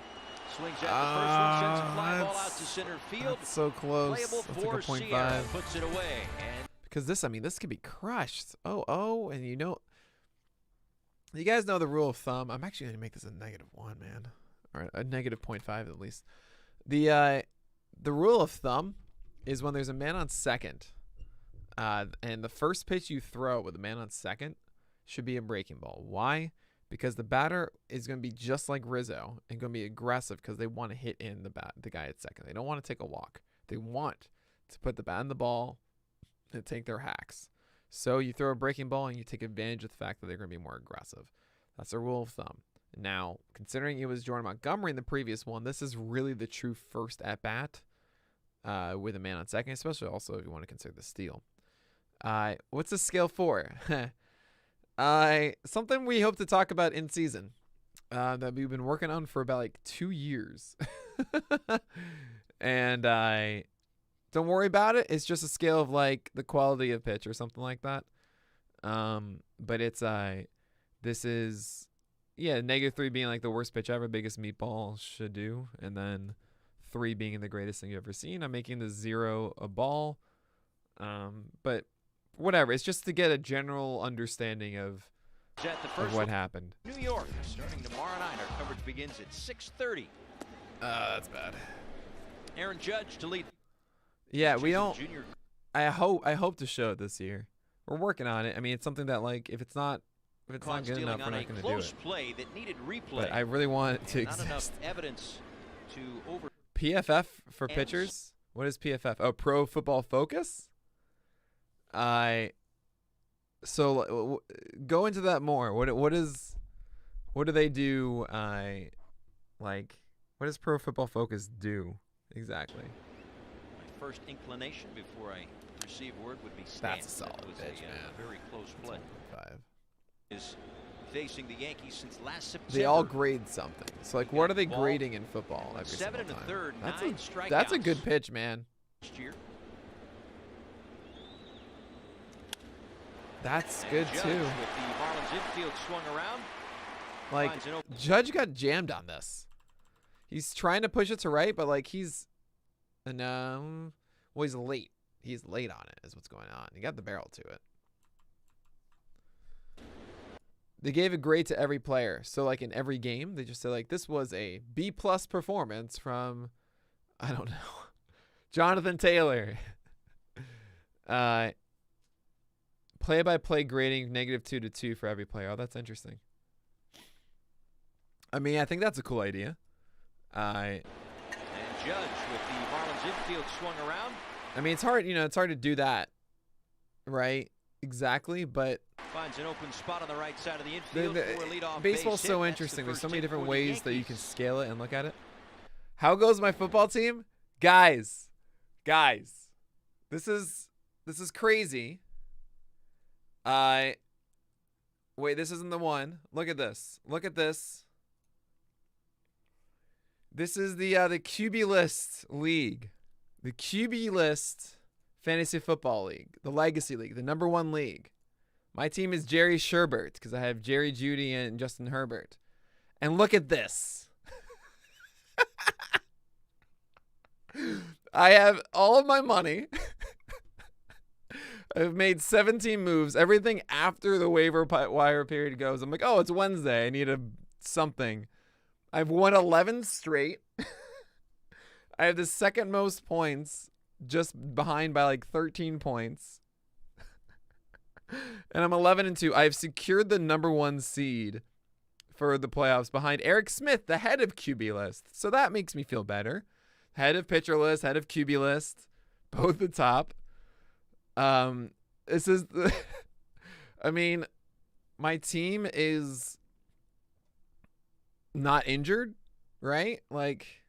Swings at the first one, sends a fly ball out to center field. That's so close. Playable That's for like a Sierra. 0.5. Puts it away. And Because this, I mean, this could be crushed. Oh, and you guys know the rule of thumb. I'm actually going to make this a -1, man. Or a -0.5 at least. The rule of thumb is when there's a man on second, and the first pitch you throw with a man on second should be a breaking ball. Why? Because the batter is going to be just like Rizzo and going to be aggressive because they want to hit in the guy at second. They don't want to take a walk. They want to put the bat in the ball and take their hacks. So you throw a breaking ball and you take advantage of the fact that they're going to be more aggressive. That's a rule of thumb. Now, considering it was Jordan Montgomery in the previous one, this is really the true first at-bat with a man on second, especially also if you want to consider the steal. What's the scale for? Something we hope to talk about in season that we've been working on for about like 2 years. And don't worry about it. It's just a scale of like the quality of pitch or something like that. But it's this is -3 being like the worst pitch ever, biggest meatball should do, and then 3 being the greatest thing you've ever seen. I'm making the 0 a ball. But whatever. It's just to get a general understanding of what happened. New York starting tomorrow night. Our coverage begins at 6:30. That's bad. Aaron Judge to lead. Yeah, we don't. Junior. I hope to show it this year. We're working on it. I mean, it's something that like if it's not good enough, we're not going to do it. Play that needed replay. But I really want it to Not exist. enough eevidence to over. PFF for pitchers? What is PFF? Oh, Pro Football Focus? So go into that more. What do they do? What does Pro Football Focus do exactly? My first inclination before I receive word would be Stanton. That's a solid That was pitch, man. Very close play. 5. Is facing the Yankees since last September. They all grade something. So like, what are they grading in football every 7 single time? 1/3, That's 9 strikeouts. That's a good pitch, man. Last year. That's And good Judge too. With the Marlins infield swung around. Like, finds an open- Judge got jammed on this. He's trying to push it to right, but like he's he's late. He's late on it is what's going on. He got the barrel to it. They gave a grade to every player. So like in every game, they just said like this was a B+ performance from I don't know. Jonathan Taylor. Play-by-play grading -2 to 2 for every player. Oh, that's interesting. I mean, I think that's a cool idea. And Judge with the Marlins infield swung around. I mean, it's hard, it's hard to do that, right? Exactly, but Finds an open spot on the right side of the infield for a leadoff baseball's base so hit. interesting. That's There's so the many first hit different for the ways that you can Yankees. scale it and look at it. How goes my football team? Guys, this is crazy. Wait, this isn't the one. Look at this. Look at this. This is the QB List League. The QB List Fantasy Football League. The Legacy League. The #1 league. My team is Jerry Sherbert because I have Jerry Jeudy and Justin Herbert. And look at this. I have all of my money. I've made 17 moves. Everything after the waiver wire period goes. I'm like, oh, it's Wednesday. I need something. I've won 11 straight. I have the second most points, just behind by like 13 points. And I'm 11-2. I've secured the #1 seed for the playoffs behind Eric Smith, the head of QB List. So that makes me feel better. Head of pitcher list, head of QB list, both the top. This is I mean, my team is not injured, right? Like,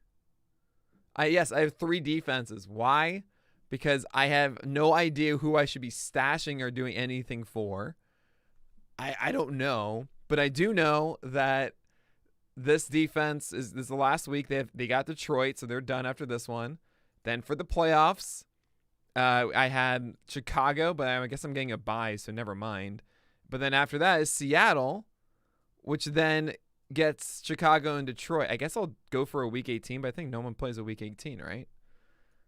I have 3 defenses. Why? Because I have no idea who I should be stashing or doing anything for. I don't know, but I do know that this defense is the last week. They got Detroit, so they're done after this one. Then for the playoffs, I had Chicago, but I guess I'm getting a bye, so never mind. But then after that is Seattle, which then gets Chicago and Detroit. I guess I'll go for a week 18, but I think no one plays a week 18, right?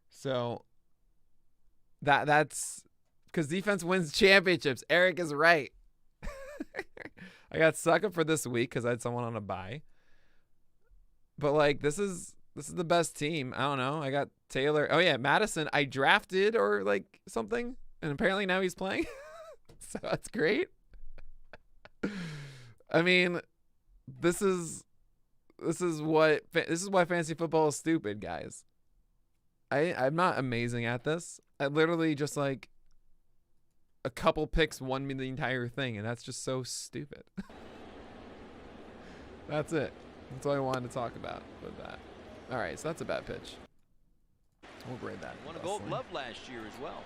So that's because defense wins championships. Eric is right. I got sucker for this week because I had someone on a bye. But like this is the best team. I don't know. I got Taylor. Oh yeah, Madison. I drafted or like something, and apparently now he's playing. So that's great. I mean, this is why fantasy football is stupid, guys. I'm not amazing at this. I literally just like a couple picks won me the entire thing, and that's just so stupid. That's it. That's all I wanted to talk about with that. All right, so that's a bad pitch. We'll grade that. Won a Gold Glove last year as well.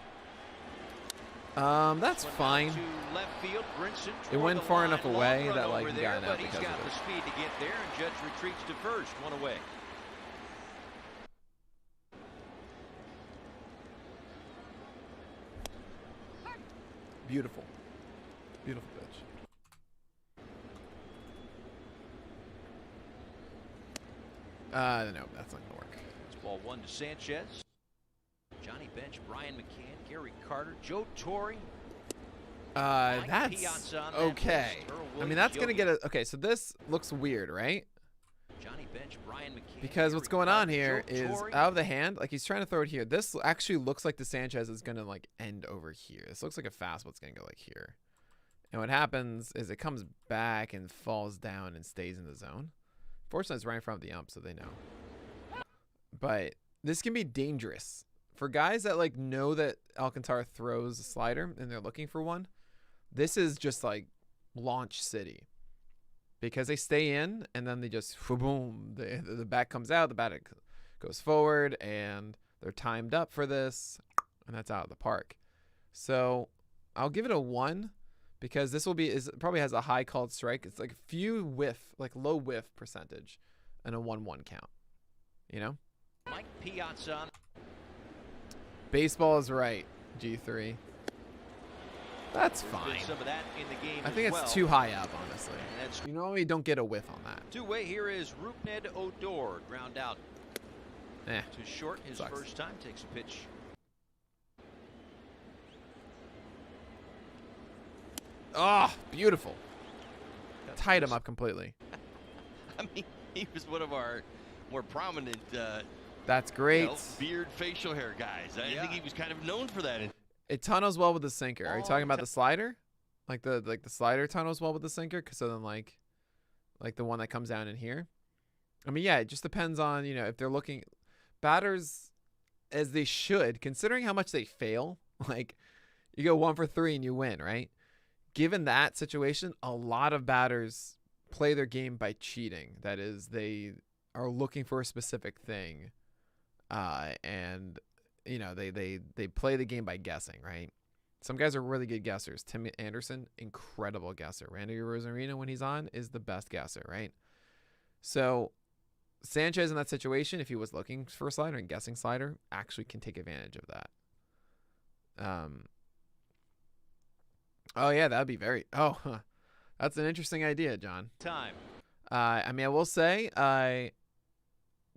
That's fine. To left field, Brinson It went toward the far line. enough Long away run that like over he there, got but out he's because got of the it. speed to get there, and Judge retreats to first, one away. Beautiful. Beautiful pitch. No, that's not gonna work. It's ball 1 to Sanchez. Johnny Bench, Brian McCann, Gary Carter, Joe Torre. That's okay. I mean, that's gonna get a okay. So this looks weird, right? Johnny Bench, Brian McCann, Because what's Gary going on Carter, here Joe is Torre. out of the hand. Like he's trying to throw it here. This actually looks like the Sanchez is gonna like end over here. This looks like a fastball. It's gonna go like here. And what happens is it comes back and falls down and stays in the zone. Fortunately, it's right in front of the ump, so they know. But this can be dangerous for guys that like know that Alcantara throws a slider and they're looking for one. This is just like launch city because they stay in and then they just boom. The bat comes out, the bat goes forward, and they're timed up for this, and that's out of the park. So I'll give it a 1 because this probably has a high called strike. It's like a few low whiff percentage, and a 1-1 count. You know. Mike Piazza. Baseball is right, G3. That's fine. Some of that in the game I think it's too high up, honestly. You normally don't get a whiff on that. Two-way here is Rupned Odor. Ground out Eh. to short. His Sucks. first time. Takes a pitch. Oh, beautiful. Tied him up completely. I mean, he was one of our more prominent That's great. beard, facial hair guys. I think he was kind of known for that. It tunnels well with the sinker. Are you talking about the slider? Like the slider tunnels well with the sinker? So then like the one that comes down in here? I mean, yeah, it just depends on, if they're looking batters as they should, considering how much they fail. Like you go 1 for 3 and you win, right? Given that situation, a lot of batters play their game by cheating. That is, they are looking for a specific thing, and they play the game by guessing, right? Some guys are really good guessers. Tim Anderson, incredible guesser. Randy Rosarino, when he's on, is the best guesser, right? So Sanchez in that situation, if he was looking for a slider and guessing slider, actually can take advantage of that. Oh yeah, that'd be that's an interesting idea, John. Time. I mean, I will say,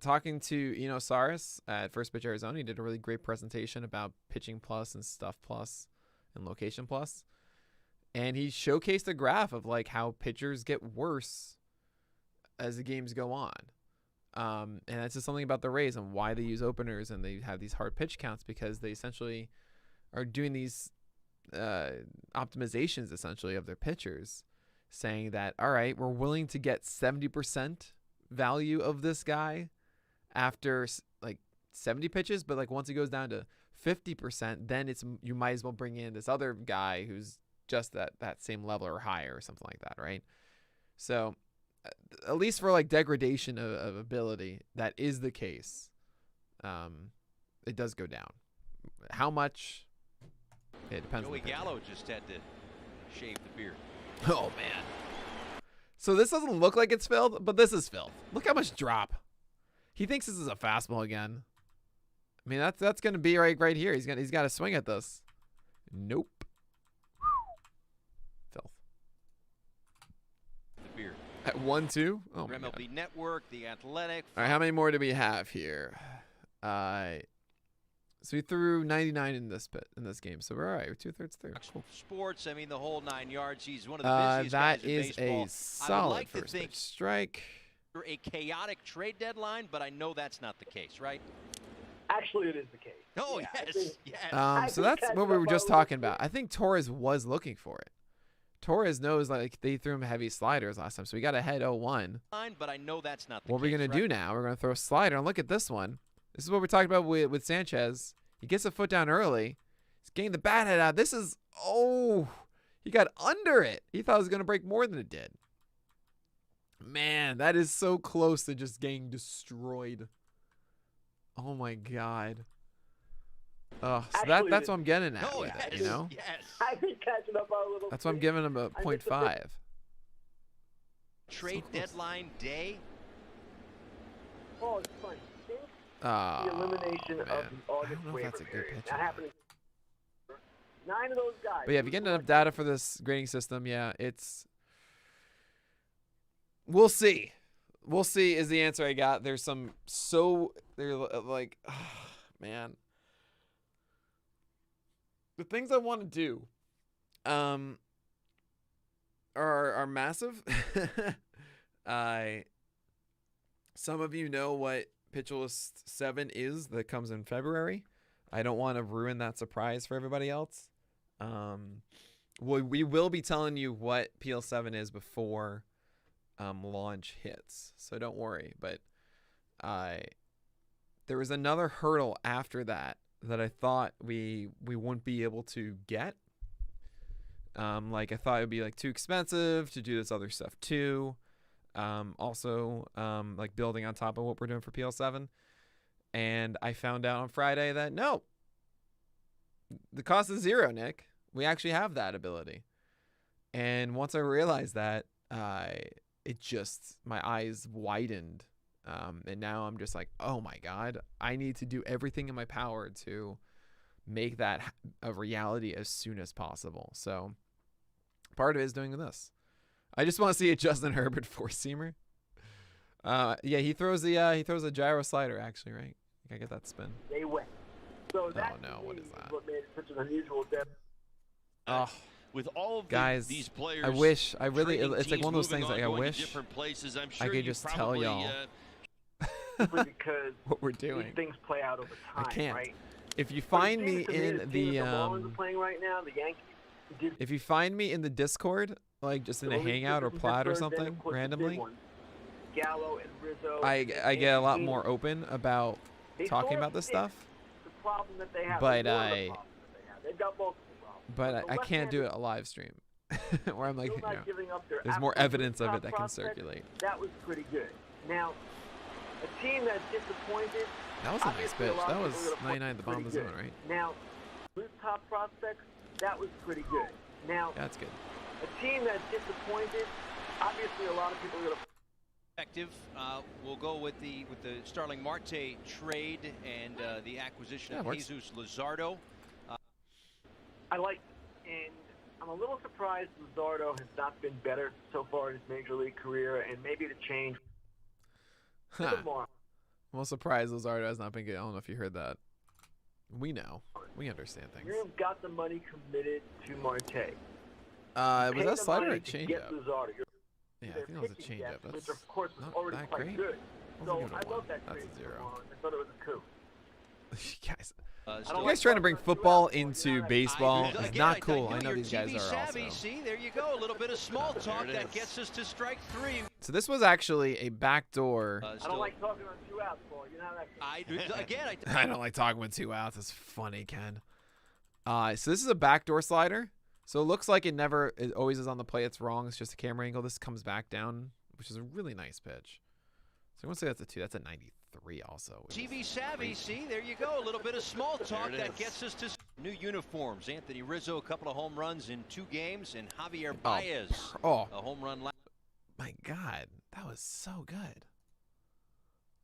talking to Eno Saris at First Pitch Arizona, he did a really great presentation about pitching plus and stuff plus and location plus, and he showcased a graph of like how pitchers get worse as the games go on. And that's just something about the Rays and why they use openers and they have these hard pitch counts, because they essentially are doing these optimizations essentially of their pitchers, saying that, all right, we're willing to get 70% value of this guy after like 70 pitches, but like once it goes down to 50%, then you might as well bring in this other guy who's just that same level or higher or something like that, right? So at least for like degradation of ability, that is the case. It does go down. How much? It depends. Joey Gallo just had to shave the beard. Oh man. So this doesn't look like it's filled, but this is filled. Look how much drop. He thinks this is a fastball again. I mean, that's gonna be right here. He's got to swing at this. Nope. Filth. The beard. At 1-2? Oh my God. MLB Network, The Athletic. All right, how many more do we have here? So we threw 99 in this game, so we're all right. We're 2/3 through. Cool. Sports, I mean, the whole 9 yards. He's one of the busiest guys in baseball. That is a solid like first to think pitch strike. A chaotic trade deadline, but I know that's not the case, right? Actually, it is the case. Oh, Yeah, yes. So that's what we were just talking about. I think Torres was looking for it. Torres knows, like, they threw him heavy sliders last time, so we got ahead 0-1. But I know that's not the What are we going to do now? We're going to throw a slider, and look at this one. This is what we're talking about with Sanchez. He gets a foot down early. He's getting the bat head out. This is, he got under it. He thought it was going to break more than it did. Man, that is so close to just getting destroyed. Oh, my God. So Actually, that's what I'm getting at. Oh, with yes, it, you know? yes. I've been catching up on a little. That's why I'm giving him a 0.5. Trade deadline day. Oh, it's funny. Since Oh, the elimination of man. the August I don't know if waiver that's a good period, pitch. that happened. 9 of those guys. But yeah, if you get enough data for this grading system, yeah, it's. We'll see. We'll see is the answer I got. There's some they're like, man. The things I want to do, are massive. Some of you know what Pitch List 7 is that comes in February. I don't want to ruin that surprise for everybody else. We will be telling you what PL7 is before launch hits, so don't worry. But there was another hurdle after that I thought we wouldn't be able to get. Like I thought it would be like too expensive to do this other stuff too. Also, like building on top of what we're doing for PL7. And I found out on Friday that no, the cost is 0, Nick. We actually have that ability. And once I realized that, my eyes widened. And now I'm just like, oh my God, I need to do everything in my power to make that a reality as soon as possible. So part of it is doing this. I just want to see a Justin Herbert 4-seamer. Yeah, he throws a gyro slider actually, right? I get that spin. They went. So that no, what is that? What made it such an unusual depth. Oh, With all of guys, these players, I wish. I really. trading It's like one of those teams, things. Like I moving on, going to wish different places, I'm sure I could you just tell probably, y'all Simply because what we're doing. these things play out over I time, can't. right? If you But it find seems me to in the the team that the Marlins are playing right now, the Yankees. if you find me in the Discord, like just in a hangout or plat or something randomly, Gallo and Rizzo. I get a lot more open about talking about this stuff. The problem that they have. But one of the problems that they have. They've got multiple problems. But I can't do it a live stream, where I'm like, Still not giving up their there's more absolute evidence of top it that can prospect. circulate. That was pretty good. Now, a team that's disappointed. That was a nice obviously, pitch. lot That of was people are gonna put 99 at the bottom of the pretty zone, good. right? Now, lose top prospects. That was pretty good. Now, That's good. a team that's disappointed. Obviously, a lot of people are going to. We'll go with the Starling Marte trade and the acquisition of works. Jesus Luzardo. I like, and I'm a little surprised Luzardo has not been better so far in his major league career, and maybe to change a Huh. bit more. I'm surprised Luzardo has not been good. I don't know if you heard that. We know. We understand things. You've got the money committed to Marte. Was Pay that a the slider or a money to get Luzardo? Luzardo. Yeah, I They're think it was a picking changeup. depth, That's which of course was not already that quite great. good. Wasn't So good I at love one. that That's trade. a 0. I thought it was a coup. You guys, I you don't guys like trying to bring talking about football you out, into you know, baseball Again, is not I cool. thought I know you're these guys TV are savvy. also. See, there you go. A little bit of small talk it that is. gets us to strike 3. So this was actually a backdoor. I don't like talking on 2 outs, Paul. You know how that goes. I don't like talking with 2 outs. It's funny, Ken. So this is a backdoor slider. So it looks like it always is on the plate. It's wrong. It's just a camera angle. This comes back down, which is a really nice pitch. So I want to say that's a 2. That's a 93 also. TV savvy, see, there you go. A little bit of small talk that gets us to new uniforms. Anthony Rizzo, a couple of home runs in 2 games, and Javier Baez, a home run. My God, that was so good.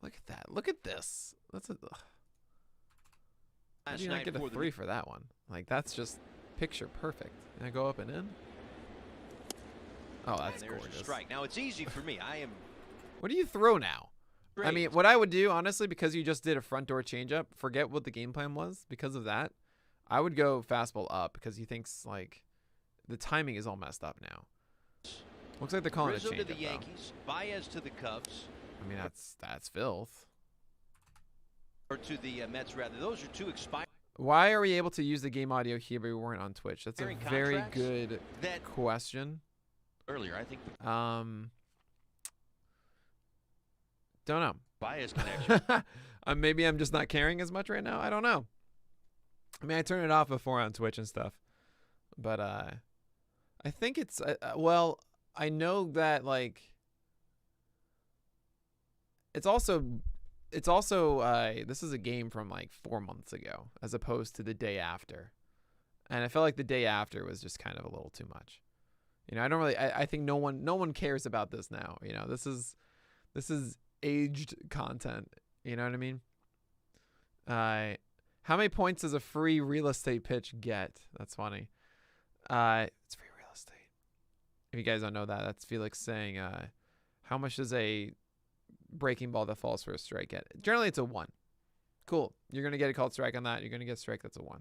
Look at that. Look at this. That's a. How do you not get a 3 for that one? Like that's just picture perfect. And I go up and in. Oh, that's And there's gorgeous. a strike. Now it's easy for me. I am. What do you throw now? I Great. mean, what I would do, honestly, because you just did a front door changeup, forget what the game plan was because of that. I would go fastball up because he thinks, like, the timing is all messed up now. Looks like they're calling Rizzo it a to changeup, the though. Yankees. Baez to the Cubs. I mean, that's filth. Or to the Mets, rather. Those are two expired. Why are we able to use the game audio here, but we weren't on Twitch? That's a very contracts good that question. Earlier, I think Don't know. Baez connection. Maybe I'm just not caring as much right now. I don't know. I mean, I turned it off before on Twitch and stuff, but I think it's well, I know that like it's also this is a game from like 4 months ago as opposed to the day after, and I felt like the day after was just kind of a little too much. You know, I don't really. I think no one cares about this now. You know, this is aged content. You know what I mean? How many points does a free real estate pitch get? That's funny. It's free real estate. If you guys don't know that, that's Felix saying, how much does a breaking ball that falls for a strike get? Generally, it's a 1. Cool. You're going to get a called strike on that. You're going to get a strike that's a 1.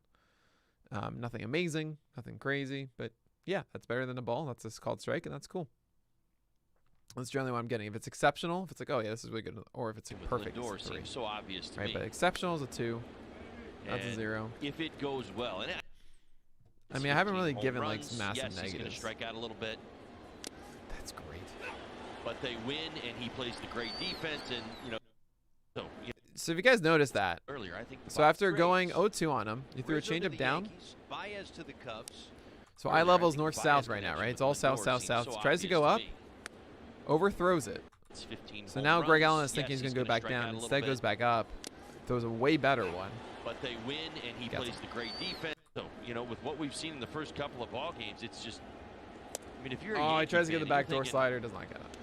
Nothing amazing, nothing crazy, but yeah, that's better than a ball. That's a called strike, and that's cool. That's generally what I'm getting. If it's exceptional, if it's like, oh yeah, this is really good, or if it's perfect, Lindor it's a 3. seems so obvious to Right, me. but exceptional is a 2. That's And a 0. If it goes well, and I mean, I haven't really 15 given home like runs, massive yes, he's going to negatives. strike out a little bit, That's great. but they win, and he plays the great defense, and so So if you guys noticed that, earlier I think. so after Braves. going 0-2 on him, you threw a Rizzo to changeup the down. Yankees. Baez to the Cubs. So Earlier, eye I level's think north-south Baez's right now, connection right? It's with all south, Lindor south, seems south. so Tries to obvious go up, me. overthrows it. It's 15 So home now Greg runs. Allen is thinking Yes, he's going to go back strike out down. a little Instead bit, goes back up. Throws a way better one. But they win, and he Gets plays him. the great defense. So with what we've seen in the first couple of ball games, it's just. I mean, if you're a Oh, he Yankee tries to get fan the and you're backdoor thinking, slider. Does not get it.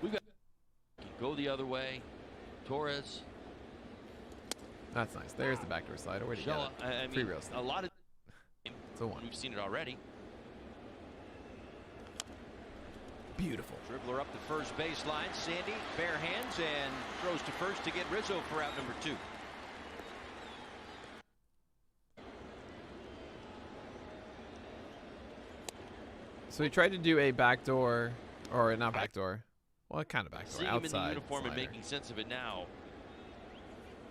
We got go the other way. Torres. That's nice. There's the backdoor slider. Where'd you get Shella, it? I Free mean, real estate. a lot of. It's a 1. We've seen it already. Beautiful. Dribbler up the first baseline. Sandy, bare hands, and throws to first to get Rizzo for out number 2. So he tried to do a backdoor, or not backdoor. Well, kind of backdoor. Seeing him in the Outside uniform and slider. making sense of it now,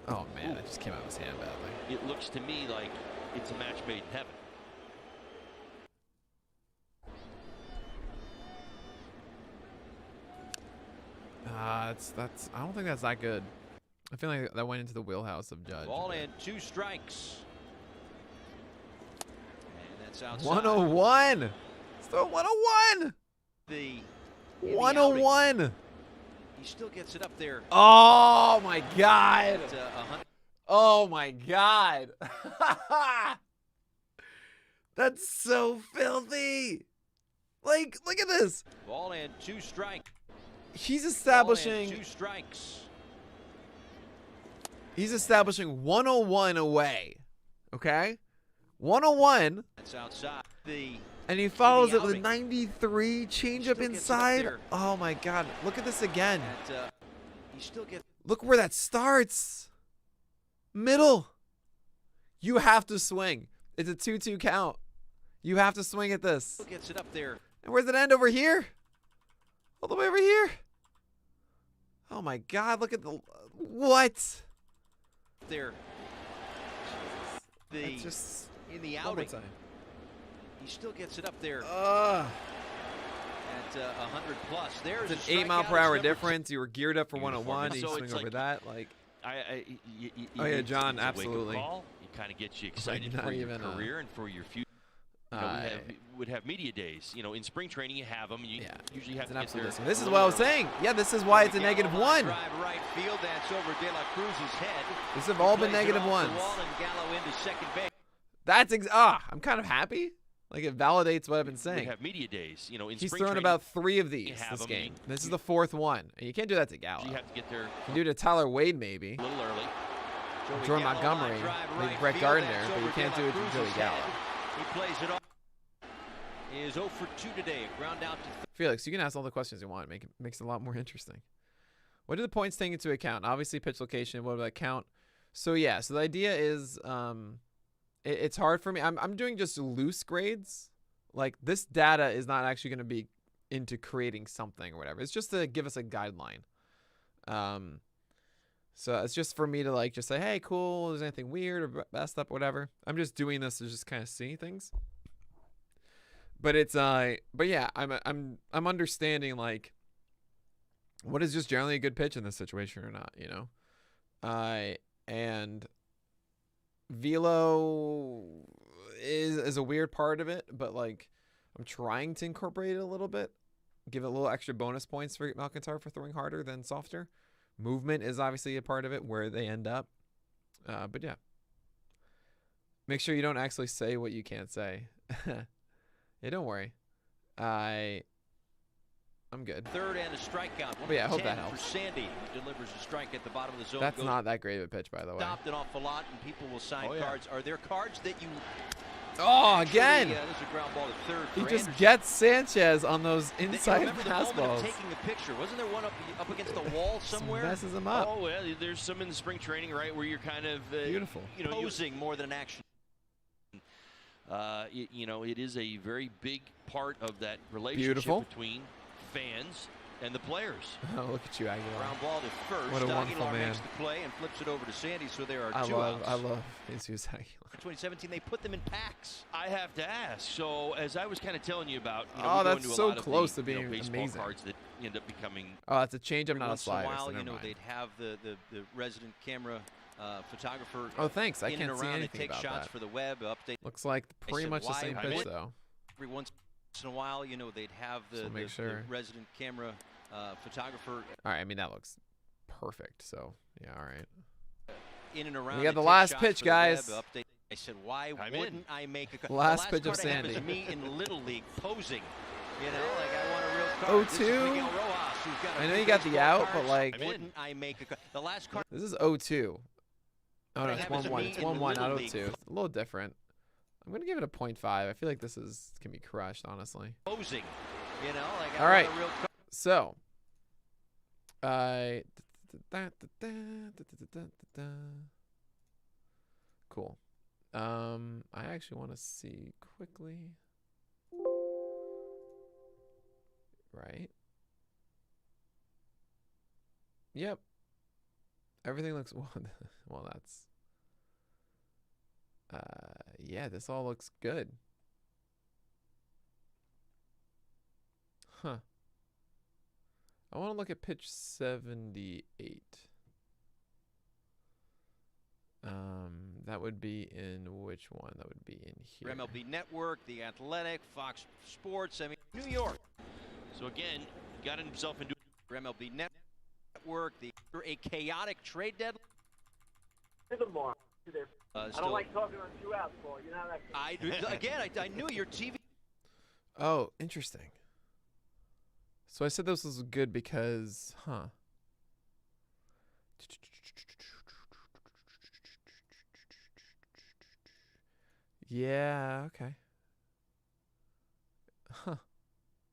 Oh man, it just came out of his hand badly. it looks to me like it's a match made in heaven. That's. I don't think that's that good. I feel like that went into the wheelhouse of Judge. Ball and 2 strikes. And that's outside. 101. Let's throw 101. The 101. he still gets it up there. Oh my God. At, 100. Oh my God. That's so filthy. Like, look at this. Ball and 2 strikes. He's Ball and establishing. 2 strikes. He's establishing 101 away. Okay? 101. That's outside. The And he follows it with a outing. 93 changeup still gets it up inside. there. Oh my God. Look at this again. at, he still gets Look where that starts. Middle. You have to swing. It's a 2-2 count. You have to swing at this. still gets it up there. And where's it end over here? All the way over here. Oh my God. Look at the. What? There. The That's just. in the One more outing. time. He still gets it up there Ugh. at 100 plus. There's It's a an 8 mile per hour strikeout. difference. You were geared up for 101. So You swing it's over like- that. Like. Oh yeah, John, it's a wake-up absolutely. call. It kind of gets you excited not for your even, career and for your future. Would have media days. In spring training you have them. You Yeah, usually have It's to an get there. absolute. This is what I was saying. Yeah, this is why it's a negative Gallo 1. Drive right field. That's over De La Cruz's head. These have all been Plays it negative off the 1s. wall and Gallo into second base. That's I'm kind of happy. Like it validates what I've been Would saying. have media days. In He's spring thrown training, about 3 of these have this 'em, game. you- This is the 4th one. And you can't do that to Gallo. you You have to get there can do it to Tyler Wade maybe. a little early. Joey Jordan Gallo Montgomery, line drive maybe right Brett field. Gardner, That's but you over can't De do La it to Cruz's Joey Gallo. head. He plays it off. He is 0 for 2 today. A ground out to Felix, you can ask all the questions you want. Makes it a lot more interesting. What do the points take into account? Obviously, pitch location. What about count? So yeah. So the idea is, it's hard for me. I'm doing just loose grades. Like this data is not actually going to be into creating something or whatever. It's just to give us a guideline. So it's just for me to like just say, hey, cool. Is there anything weird or messed up, whatever? I'm just doing this to just kind of see things. But it's but yeah, I'm understanding like what is just generally a good pitch in this situation or not, you know? And velo is a weird part of it, but like I'm trying to incorporate it a little bit, give it a little extra bonus points for Alcantara for throwing harder than softer. Movement is obviously a part of it, where they end up. But yeah, make sure you don't actually say what you can't say. Yeah, don't worry. I'm good. Third and a strikeout. But yeah, I hope that helps. For Sandy, who delivers a strike at the bottom of the zone. That's not that great of a pitch, by the way. Stopped an awful lot, and people will sign cards. Are there cards that you? Oh, again! There's a ground ball to third. He just Anderson. gets Sanchez on those inside fastballs. Taking a picture. Wasn't there one up against the wall somewhere? Messes him up. Oh, well, there's some in the spring training, right, where you're kind of beautiful, you know, posing more than an action. You know, it is a very big part of that relationship between fans and the players. Oh, look at you, Aguilar. Ground ball to first. What a wonderful man. Makes the play and flips it over to Sandy, so there are two outs. I love Jesus Aguilar. 2017, they put them in packs. I have to ask. So, as I was kind of telling you about, you know, oh, we go that's into so a lot close of the, to being baseball amazing. cards that end up becoming. Oh, it's a change-up, not a Once in a slider. while, So you know, mind. they'd have the resident camera photographer. Oh, thanks. I in can't and see around anything and take about shots that. for the web update. Looks like pretty much the same pitch, though. Every once in a while, you know, they'd have the resident camera photographer. All right, I mean that looks perfect. So yeah, all right. In and around. We got the last pitch, guys. I said, why wouldn't I make a last pitch of Sandy? Is me in Little League posing. You know, like I want a real card. 0-2. I know you got the out, but like, wouldn't I make a the last card? This is 0-2. Oh no, it's 1-1. It's 1-1, not 0-2. It's a little different. I'm gonna give it a 0.5. I feel like this can be crushed, honestly. Posing. You know, like all right. Want a real card. So, cool. I actually want to see quickly. Right. Yep. Everything looks well. That's. Yeah, this all looks good. Huh. I want to look at pitch 78. That would be in which one? That would be in here. MLB Network, The Athletic, Fox Sports. I mean, New York. So again, got himself into MLB Network. A chaotic trade deadline. I don't like talking on 2 outs, Paul. You know how that goes. I knew your TV. Oh, interesting. So I said this was good because, huh? Yeah, okay. Huh.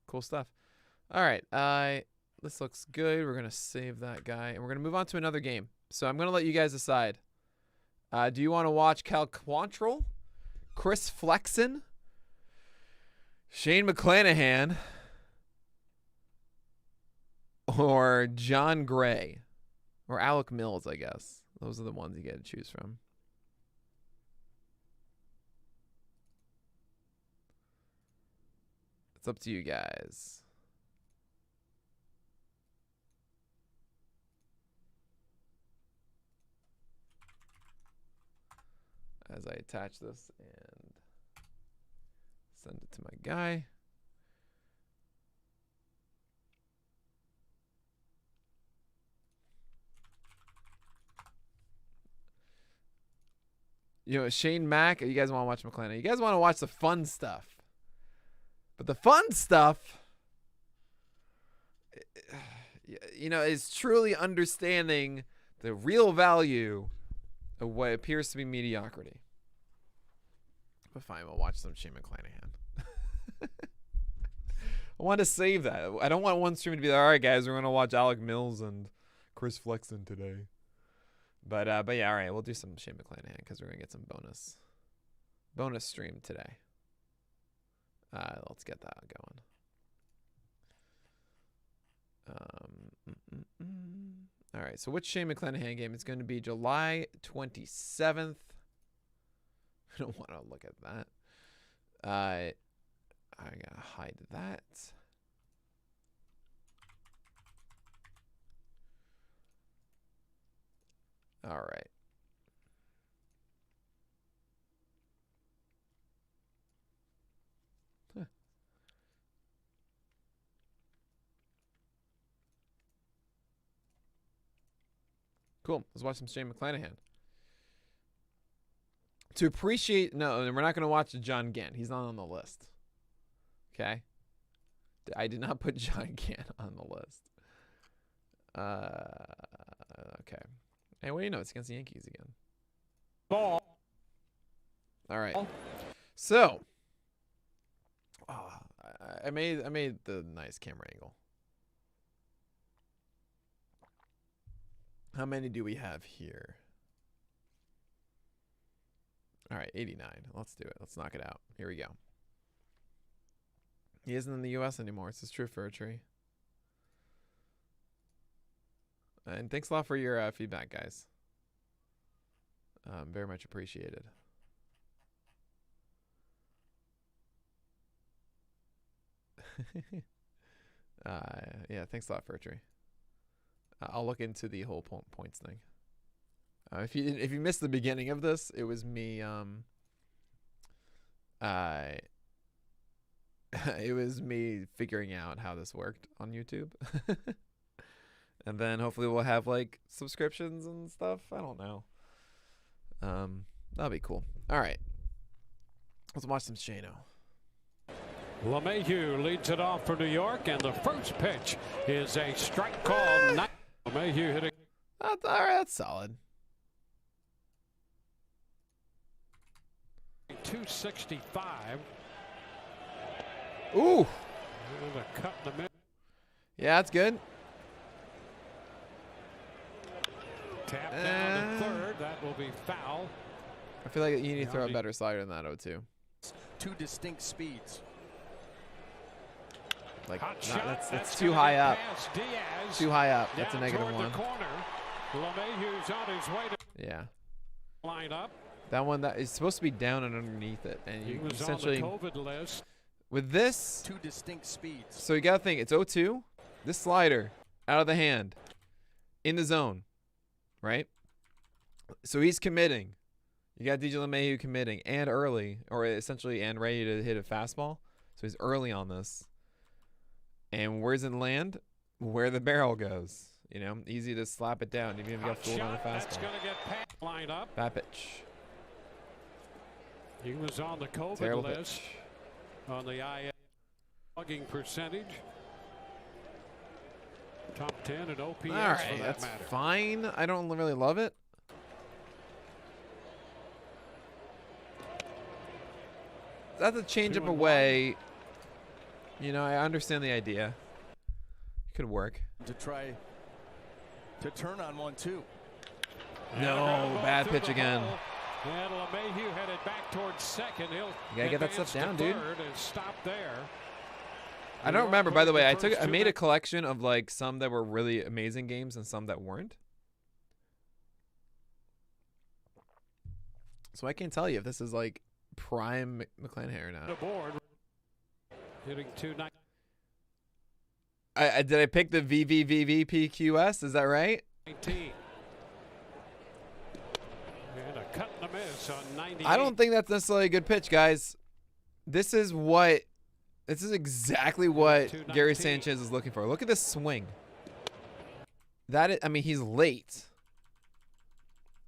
Cool stuff. All right. This looks good. We're going to save that guy. And we're going to move on to another game. So I'm going to let you guys decide. Do you want to watch Cal Quantrill, Chris Flexen, Shane McClanahan, or John Gray, or Alec Mills, I guess. Those are the ones you get to choose from. It's up to you guys. As I attach this and send it to my guy. You know, Shane Mack, you guys want to watch McClanahan. You guys want to watch the fun stuff. But the fun stuff, you know, is truly understanding the real value of what appears to be mediocrity. But fine, we'll watch some Shane McClanahan. I want to save that. I don't want one stream to be like, all right, guys, we're gonna watch Alec Mills and Chris Flexen today. But yeah, all right, we'll do some Shane McClanahan because we're gonna get some bonus stream today. Let's get that going. All right, so which Shane McClanahan game? It's going to be July 27th. I don't want to look at that. I gotta hide that. All right. Huh. Cool. Let's watch some Shane McClanahan. To appreciate, no, we're not going to watch John Gant. He's not on the list. Okay. I did not put John Gant on the list. Okay. Hey, what do you know? It's against the Yankees again. Ball. All right. So, I made the nice camera angle. How many do we have here? All right, 89. Let's do it. Let's knock it out. Here we go. He isn't in the U.S. anymore. This is true for a tree. And thanks a lot for your feedback, guys. Very much appreciated. Yeah, thanks a lot, Fur Tree. I'll look into the whole points thing. If you missed the beginning of this, it was me. It was me figuring out how this worked on YouTube, and then hopefully we'll have like subscriptions and stuff. I don't know. That'll be cool. All right, let's watch some Shano. LeMahieu leads it off for New York, and the first pitch is a strike call. LeMahieu hitting. All right, that's solid. 265. Ooh. And a cut in the middle. Yeah, that's good. Tap down to third. That will be foul. I feel like you need to throw a better slider than that 0-2. Two distinct speeds. Like, that's too high up. Too high up. That's a -1. LeMahieu's on his way to yeah. line up. That one that is supposed to be down and underneath it, and you essentially on the COVID list. with this. Two distinct speeds. So you gotta think it's 0-2. This slider out of the hand, in the zone, right? So he's committing. You got DJ LeMahieu committing and early, or essentially and ready to hit a fastball. So he's early on this. And where's it land? Where the barrel goes. You know, easy to slap it down. Even if you got fooled on a fastball. Line up. Bad pitch. He was on the COVID Terrible list. pitch. On the IL logging percentage. Top 10 at OPS. All right, for that that's matter. fine. I don't really love it. That's a change up away. You know, I understand the idea. It could work. To try to turn on 1-2. No, bad pitch again. And LeMahieu headed back towards second. He'll You gotta get that stuff down, dude. And stop there. I don't remember. By the way, I made a collection of like some that were really amazing games and some that weren't. So I can't tell you if this is like prime McClanahan or not. The board hitting 290. Did I pick the VVVVPQS? Is that right? 19. And a cut and a miss on 98. I don't think that's necessarily a good pitch, guys. This is exactly what Gary Sanchez is looking for. Look at this swing. I mean, he's late.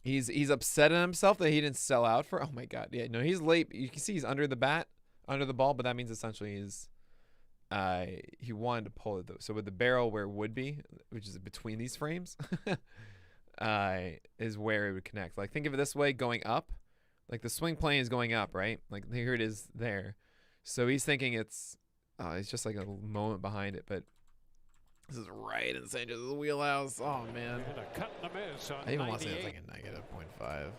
He's upset at himself that he didn't sell out for. Oh my God, yeah, no, he's late. You can see he's under the ball, but that means essentially he wanted to pull it though. So with the barrel where it would be, which is between these frames, is where it would connect. Like think of it this way, going up, like the swing plane is going up, right? Like here it is there. So he's thinking it's Oh, he's just like a moment behind it, but this is right in Sanchez's wheelhouse. Oh man. And a cut and a miss on I even want to say it's 98. like a negative 0.5.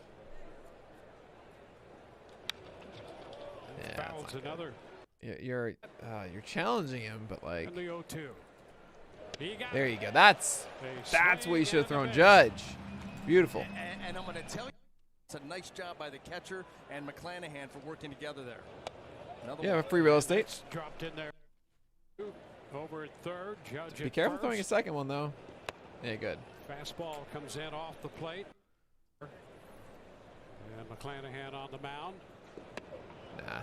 Yeah, Fouls that's not another. good. You're challenging him, but like And the 0-2. He got there you it. go. That's what you should have thrown. Judge. Beautiful. And I'm going to tell you, it's a nice job by the catcher and McClanahan for working together there. Another Yeah, one. free real estate. It's dropped in there. Over at third. Judge Be at careful first. throwing a second one though. Yeah, good. Fastball comes in off the plate. And McClanahan on the mound. Nah.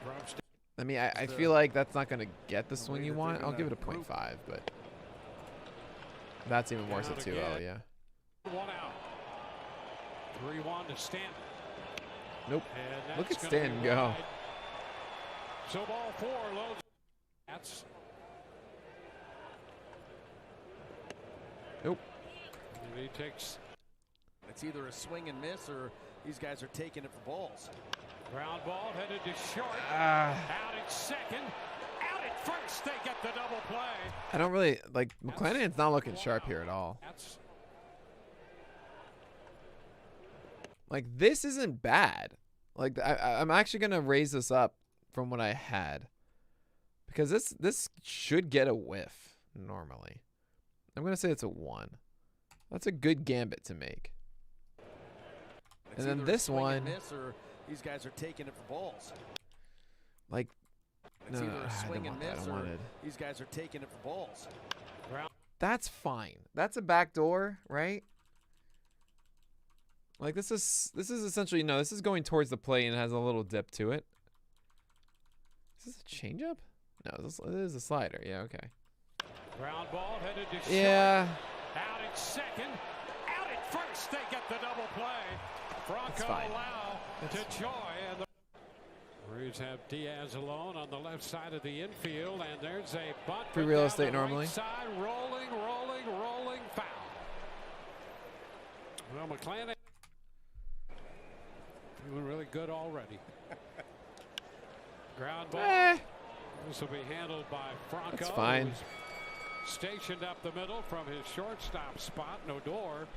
Drops I mean, I feel like that's not going to get the swing you want. I'll give it a 0.5, but that's even worse Down at 2-0, again. yeah. one out. 3-1 to Stanton. Nope. And Look that's at gonna Stanton be go. wide. So ball 4, low. That's Nope. and he takes It's either a swing and miss or these guys are taking it for balls. ground ball headed to short. Ah. Out at second. Out at first. They get the double play. I don't really like McClanahan's not looking sharp here at all. That's Like this isn't bad. Like I'm actually gonna raise this up from what I had because this should get a whiff normally. I'm gonna say it's a 1. That's a good gambit to make. It's And then either a this swing and one, miss or these guys are taking it for balls. like It's no, either I a don't swing want and that. miss I or wanted. these guys are taking it for balls. That's fine. That's a back door, right? Like this is essentially no. This is going towards the plate and it has a little dip to it. Is this a changeup? No, it is a slider. Yeah, okay. ground ball headed to short. Yeah, Out at second. Out at first. They get the double play. That's Bronco fine. Lau to Choi. And the Braves have Diaz alone on the left side of the infield. And there's a bunt. Free put real down estate the normally. Right side, rolling foul. Well, McClanahan doing really good already. Ground ball. This will be handled by Franco. That's fine. who's stationed up the middle from his shortstop spot. Odor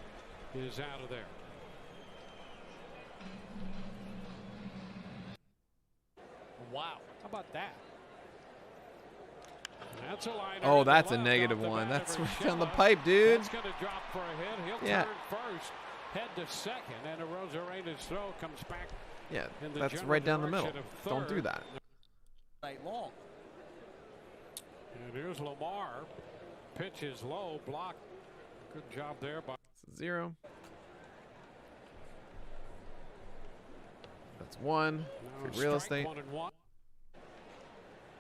is out of there. Wow. How about that? That's a liner. Oh, to the that's a left negative off the 1. bat That's of right down the Urshela. pipe, dude. That's going to drop for a hit. He'll Yeah. turn first, head to second, and Arozarena's throw comes back. Yeah, in the that's general right down the middle. direction of Don't do third. that. Night long. And here's Lamar. Pitch is low, block. Good job there by It's a 0. That's 1. Free real estate. 1-1.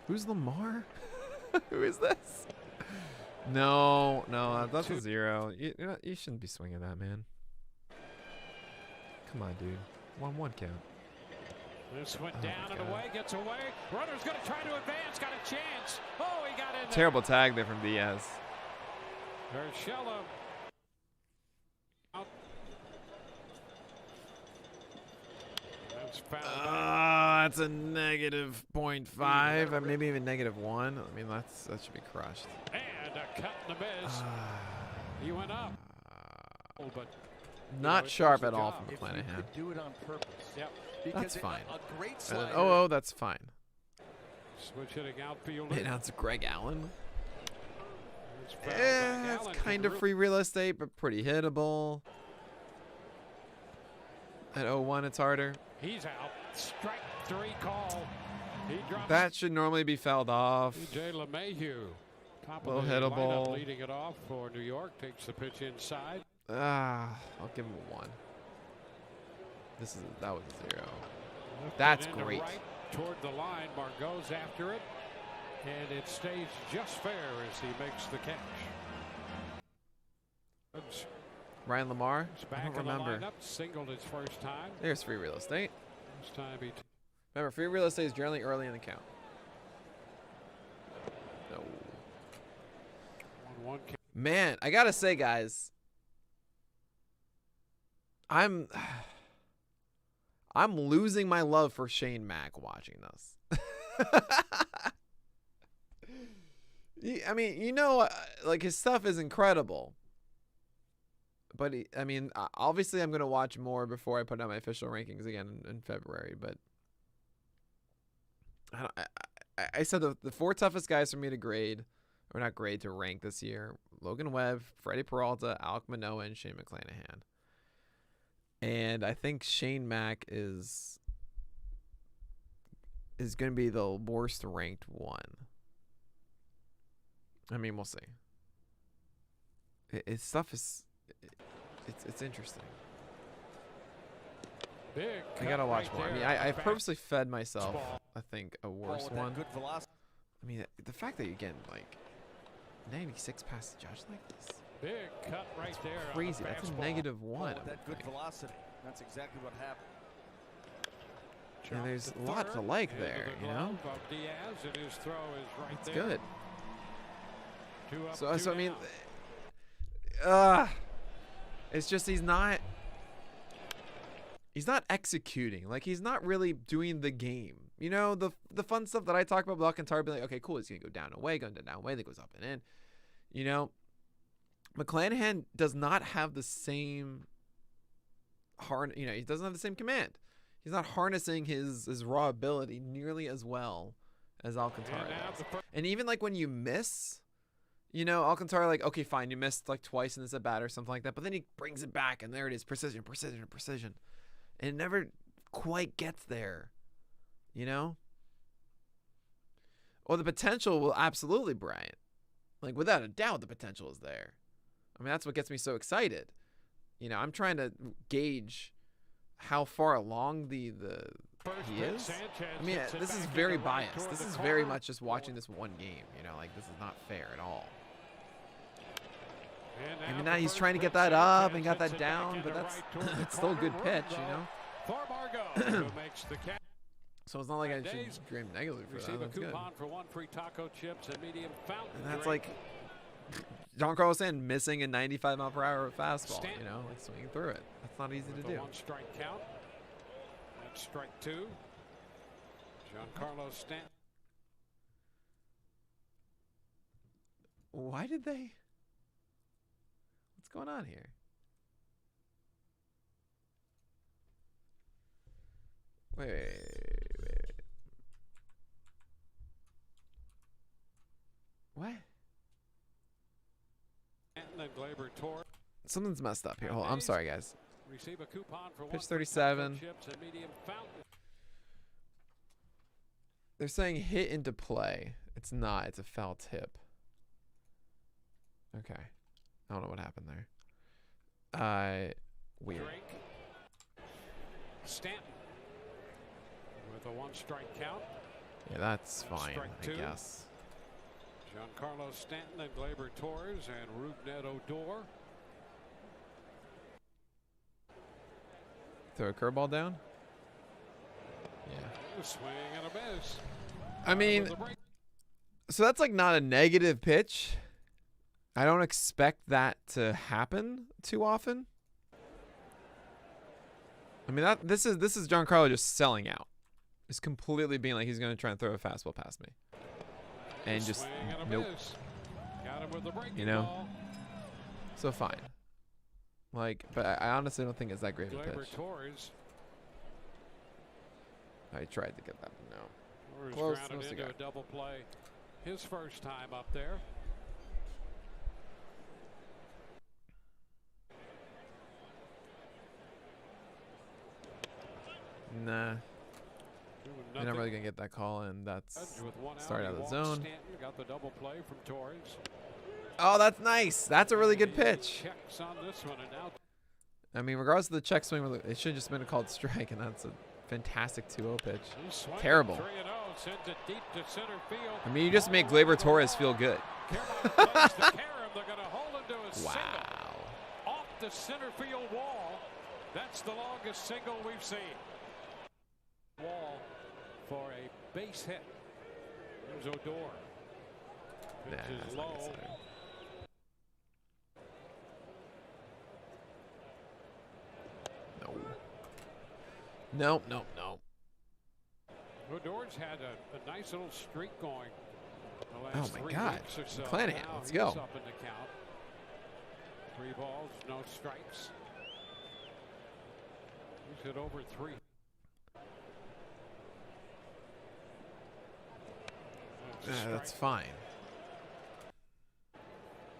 Who's Lamar? Who is this? No, that's a 0. You shouldn't be swinging that, man. Come on, dude. 1-1 count. This went Oh down my and God. away, gets away. Runner's going to try to advance, got a chance. Oh, he got in there. Terrible tag there from Diaz. Urshela out. That's fouled out. That's a negative 0.5, or maybe even negative 1. I mean, that should be crushed. And a cut and a miss. He went up. But Not it sharp does at the all job. from If you McClanahan. could do it on purpose. Yep. Because That's fine. A great And slider. then, that's fine. Switch hitting outfielder. And now it's Greg Allen. It's fouled back. It's Allen kind to of the free real estate, but pretty hittable. At 0-1, it's harder. He's out. Strike 3 call. He drops. That should normally be fouled off. DJ LeMahieu. Top Little of the hittable. lineup, leading it off for New York. Takes the pitch inside. I'll give him a 1. That was a 0. Lifted That's into great. Right toward the line. Margot's after it. And it stays just fair as he makes the catch. Oops. Ryan Lamar? He's I back don't in the remember. lineup. Singled his first time. There's free real estate. This time he Remember, free real estate is generally early in the count. No. 1-1. Man, I gotta say, guys, I'm losing my love for Shane Mack watching this. I mean, you know, like his stuff is incredible. But I mean, obviously I'm going to watch more before I put out my official rankings again in February. But I said the 4 toughest guys for me to grade, or not grade, to rank this year: Logan Webb, Freddie Peralta, Alec Manoah, and Shane McClanahan. And I think Shane Mack is going to be the worst ranked one. I mean, we'll see. His stuff is, it's interesting. I gotta watch more. I mean, I've purposely fed myself, I think, a worse one. I mean, the fact that you get like 96 past the judge like this. Big cut right there. Crazy. That's a -1. That good velocity. That's exactly what happened. And there's a lot to like there, you know? It's good. So I mean, it's just he's not executing. Like, he's not really doing the game. You know, the fun stuff that I talk about with Alcantara, being like, okay, cool, he's gonna go down and away, going down and away, then goes up and in. You know, McClanahan does not have the same he doesn't have the same command. He's not harnessing his raw ability nearly as well as Alcantara does. And even like when you miss, you know, Alcantara, like, okay, fine, you missed like twice in this at bat or something like that, but then he brings it back and there it is, precision, precision, precision. And it never quite gets there, you know? Well, the potential will absolutely, Bryant. Like, without a doubt, the potential is there. I mean, that's what gets me so excited. You know, I'm trying to gauge how far along he is. I mean, this is very biased. This is very much just watching this one game. You know, like, this is not fair at all. I mean, now he's trying to get that up and got that down, but that's it's still a good pitch, you know. So it's not like I should dream negatively for that. That's good. And that's like Giancarlo was saying, missing a 95-mile-per-hour fastball. You know, like swinging through it. That's not easy to do. 1 strike count. That's strike 2. Giancarlo Stanton. Why did they? What's going on here? Wait. What? Something's messed up here. Hold on. I'm sorry, guys. Pitch 37. They're saying hit into play. It's not. It's a foul tip. Okay. I don't know what happened there. Weird. Stanton with a 1 strike count. Yeah, that's fine, I guess. Giancarlo Stanton and Gleyber Torres and Rougned Odor. Throw a curveball down? Yeah. Swing and a miss. I mean, so that's like not a negative pitch. I don't expect that to happen too often. I mean, this is Giancarlo just selling out. Just completely being like he's going to try and throw a fastball past me. And just, nope. You know? So fine. Like, but I honestly don't think it's that great of a pitch. I tried to get that, but no. Close into a double play. His first time up there. Nah. You're not really going to get that call, and that's started out of the zone. Got the double play from Torres. Oh, that's nice. That's a really good pitch. I mean, regardless of the check swing, it should have just been a called strike, and that's a fantastic 2-0 pitch. Terrible. I mean, you just make Gleyber Torres feel good. Wow. Off the center field wall. That's the longest single we've seen. Wall for a base hit. There's Odor. Nah, that's not considered. No. No. Odor's had a nice little streak going the Oh last my 3 God. weeks or so. McClanahan, Now let's he's go. up in the count. 3 balls, no strikes. He's hit over 3. That's fine.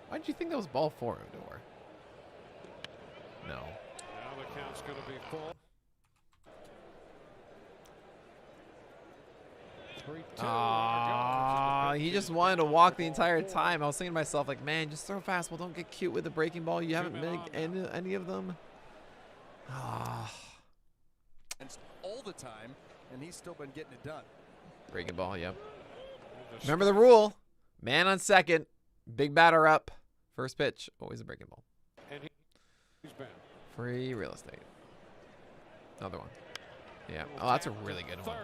Why did you think that was ball 4, Odor? No. Now the count's going to be full. 3-2. He just wanted to walk the entire time. I was thinking to myself, like, man, just throw fastball. Don't get cute with the breaking ball. You haven't made any of them. All the time, and he's still been getting it done. Breaking ball, yep. Remember the rule. Man on second. Big batter up. First pitch, always a breaking ball. And he's been. Free real estate. Another one. Yeah. Oh, that's a really good one.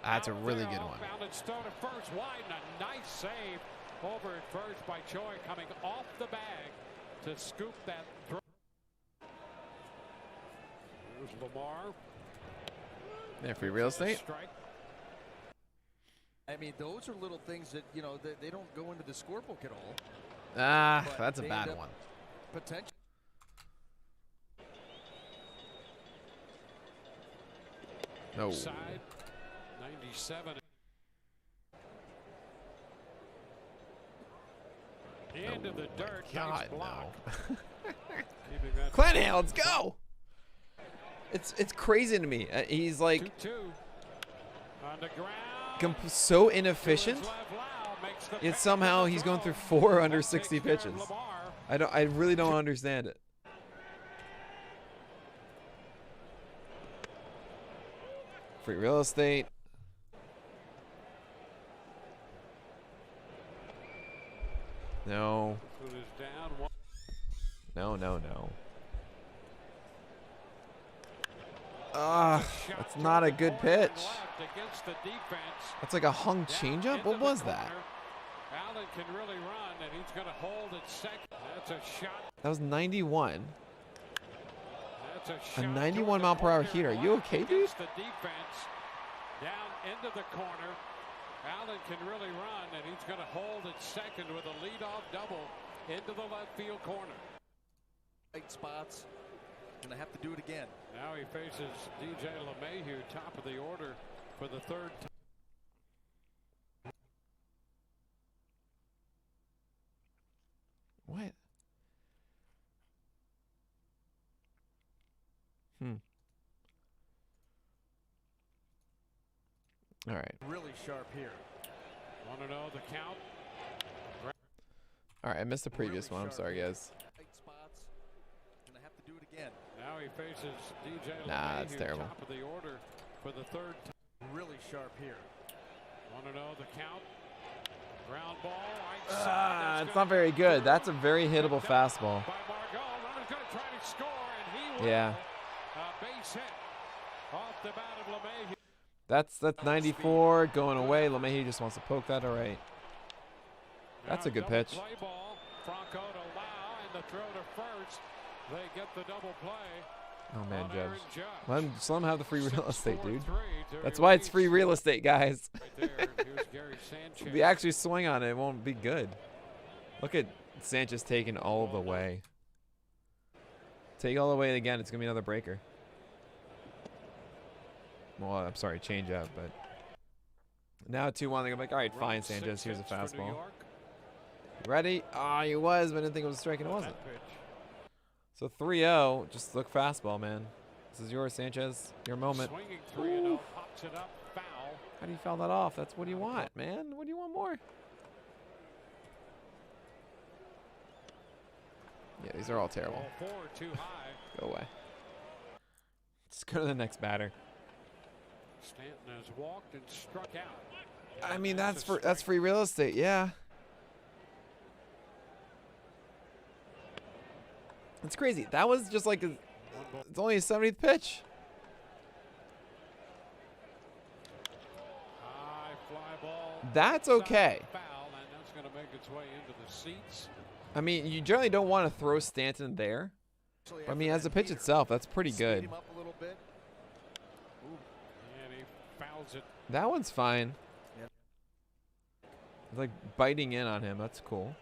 That's a really good one. It's thrown to first wide, and a nice save over at first by Choi, coming off the bag to scoop that throw. There's Lamar. Yeah, free real estate. Strike. I mean, those are little things that, you know, they don't go into the scorebook at all. That's a bad one. Potential. No. Side 97. Into the dirt. God, Nice block. no. McClanahan, let's go. It's crazy to me. He's like 2-2 on the ground. so inefficient. Yet somehow he's going through 4 under 60 pitches. I really don't understand it. Free real estate. No. No. That's not a good pitch. That's like a hung changeup. What was that? Allen can really run, and he's going to hold at second. That's a shot. That was 91. That's a A shot 91 mile per hour heater. Are you okay, dude? against the defense. Down into the corner. Allen can really run, and he's going to hold at second with a leadoff double into the left field corner. Right spots. Gonna have to do it again. Now he faces DJ LeMahieu, top of the order for the 3rd time. What? All right. Really sharp here. Want to know the count? All right. I missed the previous one. I'm sorry, guys. Right spots. Gonna have to do it again. Now he faces DJ Nah, that's LeMahieu, terrible. top of the order for the 3rd time. Really sharp here. Want to know the count? Ground ball, right side. It's not very good. That's a very hittable fastball. By Margot. Runner's going to try to score, and he will. Yeah. Base hit off the bat of LeMahieu. That's 94 going away. LeMahieu just wants to poke that. All right. That's a good pitch. Play ball. Franco to Lau, and the throw to first. They get the double play. Oh man, on Judge. Aaron Judge. Let him have the free real estate, dude. 6-4-3 That's why it's free real estate, guys. Right there. Here's Gary Sanchez. If we actually swing on it, it won't be good. Look at Sanchez taking all of the way. Take all the way again. It's gonna be another breaker. Well, I'm sorry, change up, but now 2-1. They're like, all right, fine, Sanchez. Here's a fastball. Ready? Ah, he was, but I didn't think it was a strike, and it wasn't. So 3-0. Just look fastball, man. This is yours, Sanchez. Your moment. Swinging 3-0, pops it up, foul. How do you foul that off? That's what do you want, man? What do you want more? Yeah, these are all terrible. Ball 4 too high. Go away. Let's go to the next batter. Stanton has walked and struck out. I mean, that's free real estate, yeah. It's crazy. That was just like it's only a 70th pitch. High fly ball. That's okay. Foul, and that's going to make its way into the seats. I mean, you generally don't want to throw Stanton there. But, I mean, as a pitch itself, that's pretty good. And he fouls it That one's fine. It's like biting in on him. That's cool.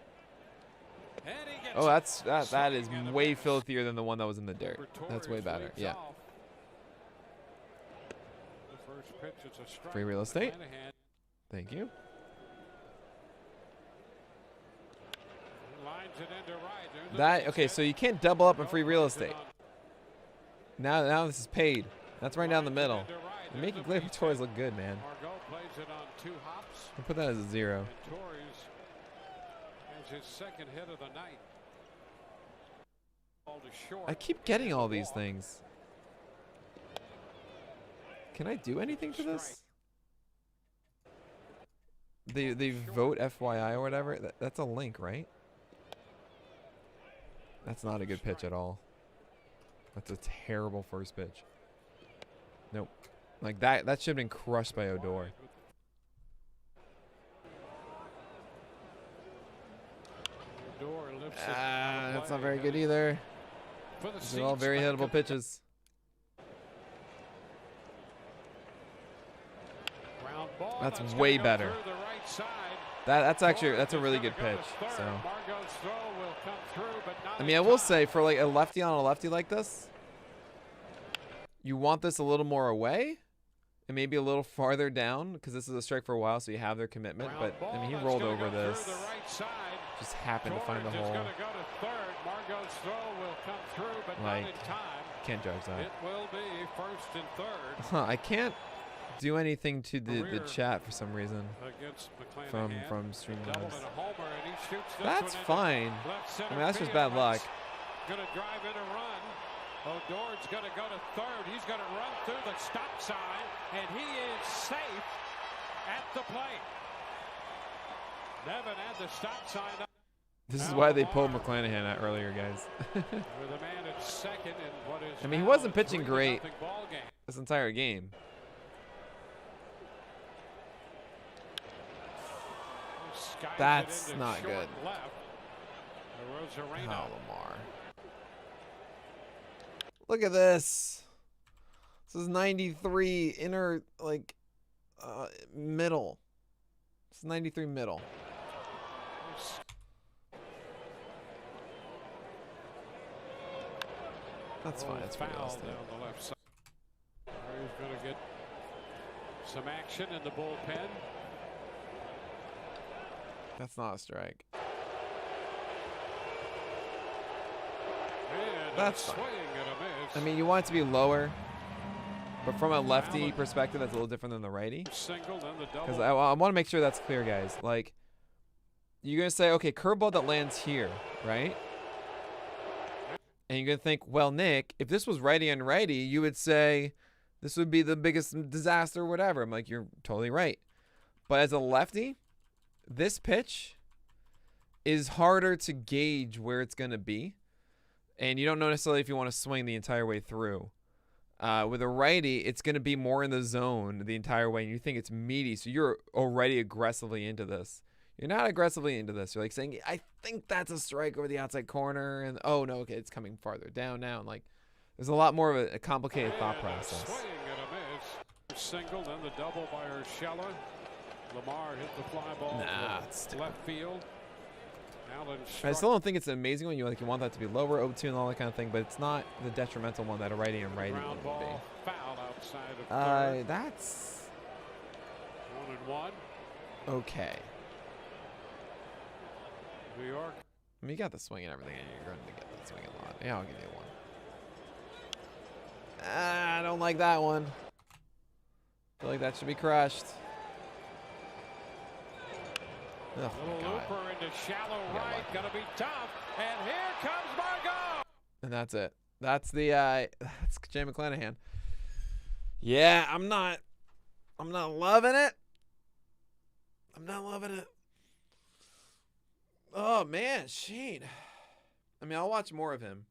Oh, that is way filthier than the one that was in the dirt. That's way better. Yeah. Free real estate. Thank you. That okay? So you can't double up on free real estate. Now this is paid. That's right down the middle. You're making Glaber Torres look good, man. I'll put that as a 0. I keep getting all these things. Can I do anything to this? They vote FYI or whatever. That's a link, right? That's not a good pitch at all. That's a terrible first pitch. Nope. Like that should have been crushed by Odor. That's not very good either. These are all very hittable pitches. That's way better. That's a really good pitch. So I mean, I will say for like a lefty on a lefty like this, you want this a little more away and maybe a little farther down because this is a strike for a while, so you have their commitment. But I mean, he rolled over this. Just happened to find the hole. Like, can't judge that. Huh, I can't do anything to the chat for some reason from Streamlabs. That's fine. I mean, that's just bad luck. Gonna drive in a run. Odor's gonna go to third. He's gonna run through the stop sign, and he is safe at the plate. Nevin at the stop sign. This is why they pulled McClanahan out earlier, guys. I mean, he wasn't pitching great this entire game. That's not good. Oh, Lamar. Look at this. This is 93 inner, like, middle. This is 93 middle. That's fine. It's fine. Foul down the left side. He's going to get some action in the bullpen. That's not a strike. And that's fine. I mean, you want it to be lower, but from a lefty perspective, that's a little different than the righty. Because I want to make sure that's clear, guys. Like, you're going to say, okay, curveball that lands here, right? And you're going to think, well, Nick, if this was righty and righty, you would say this would be the biggest disaster or whatever. I'm like, you're totally right. But as a lefty, this pitch is harder to gauge where it's going to be. And you don't know necessarily if you want to swing the entire way through. With a righty, it's going to be more in the zone the entire way. And you think it's meaty, so you're already aggressively into this. You're not aggressively into this. You're like saying, I think that's a strike over the outside corner. And, oh, no, okay, it's coming farther down now. And, like, there's a lot more of a complicated thought process. Swing and a miss. Single, then the double by Urshela. Lamar hit the fly ball left field. I still don't think it's an amazing one. You want that to be lower, 0-2 and all that kind of thing, but it's not the detrimental one that a righty and righty would be. Foul outside of third. That's 1-1. Okay. New York. I mean, you got the swing and everything, and you're going to get the swing a lot. Yeah, I'll give you one. I don't like that one. I feel like that should be crushed. Oh, little looper into shallow right, gonna be tough, and here comes Margot. And that's it. That's the that's Jay McClanahan. Yeah, I'm not loving it. I'm not loving it. Oh man, Shane. I mean, I'll watch more of him.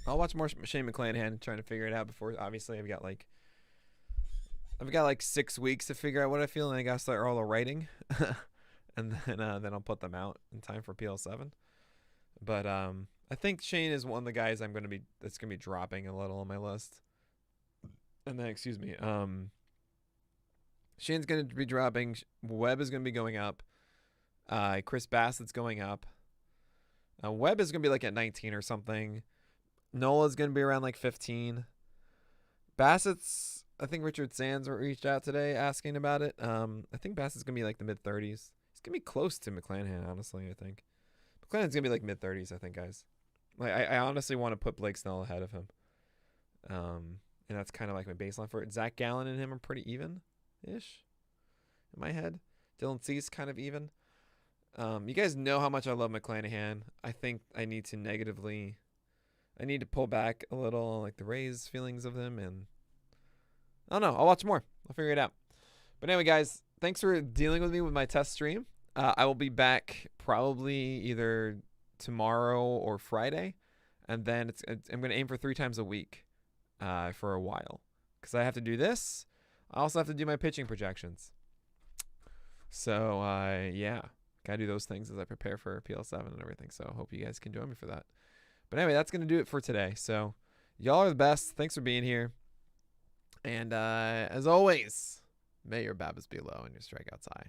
I'll watch more Shane McClanahan trying to figure it out before. Obviously, I've got like 6 weeks to figure out what I feel, and I gotta start all the writing, and then I'll put them out in time for PL7. But I think Shane is one of the guys that's gonna be dropping a little on my list. And then, excuse me, Shane's going to be dropping. Webb is going to be going up. Chris Bassett's going up. Webb is going to be like at 19 or something. Nola's going to be around like 15. Bassett's, I think Richard Sands reached out today asking about it. I think Bassett's going to be like the mid-30s. He's going to be close to McClanahan, honestly, I think. McClanahan's going to be like mid-30s, I think, guys. Like I honestly want to put Blake Snell ahead of him. And that's kind of like my baseline for it. Zach Gallen and him are pretty even-ish in my head. Dylan Cease kind of even. You guys know how much I love McClanahan. I think I need to pull back a little on like the Rays feelings of him, and I don't know. I'll watch more. I'll figure it out. But anyway, guys, thanks for dealing with me with my test stream. I will be back probably either tomorrow or Friday, and then I'm going to aim for 3 times a week for a while, because I have to do this. I also have to do my pitching projections. So yeah, gotta do those things as I prepare for PL7 and everything. So I hope you guys can join me for that. But anyway, that's going to do it for today. So y'all are the best. Thanks for being here. And as always, may your BABIPs be low and your strikeouts high.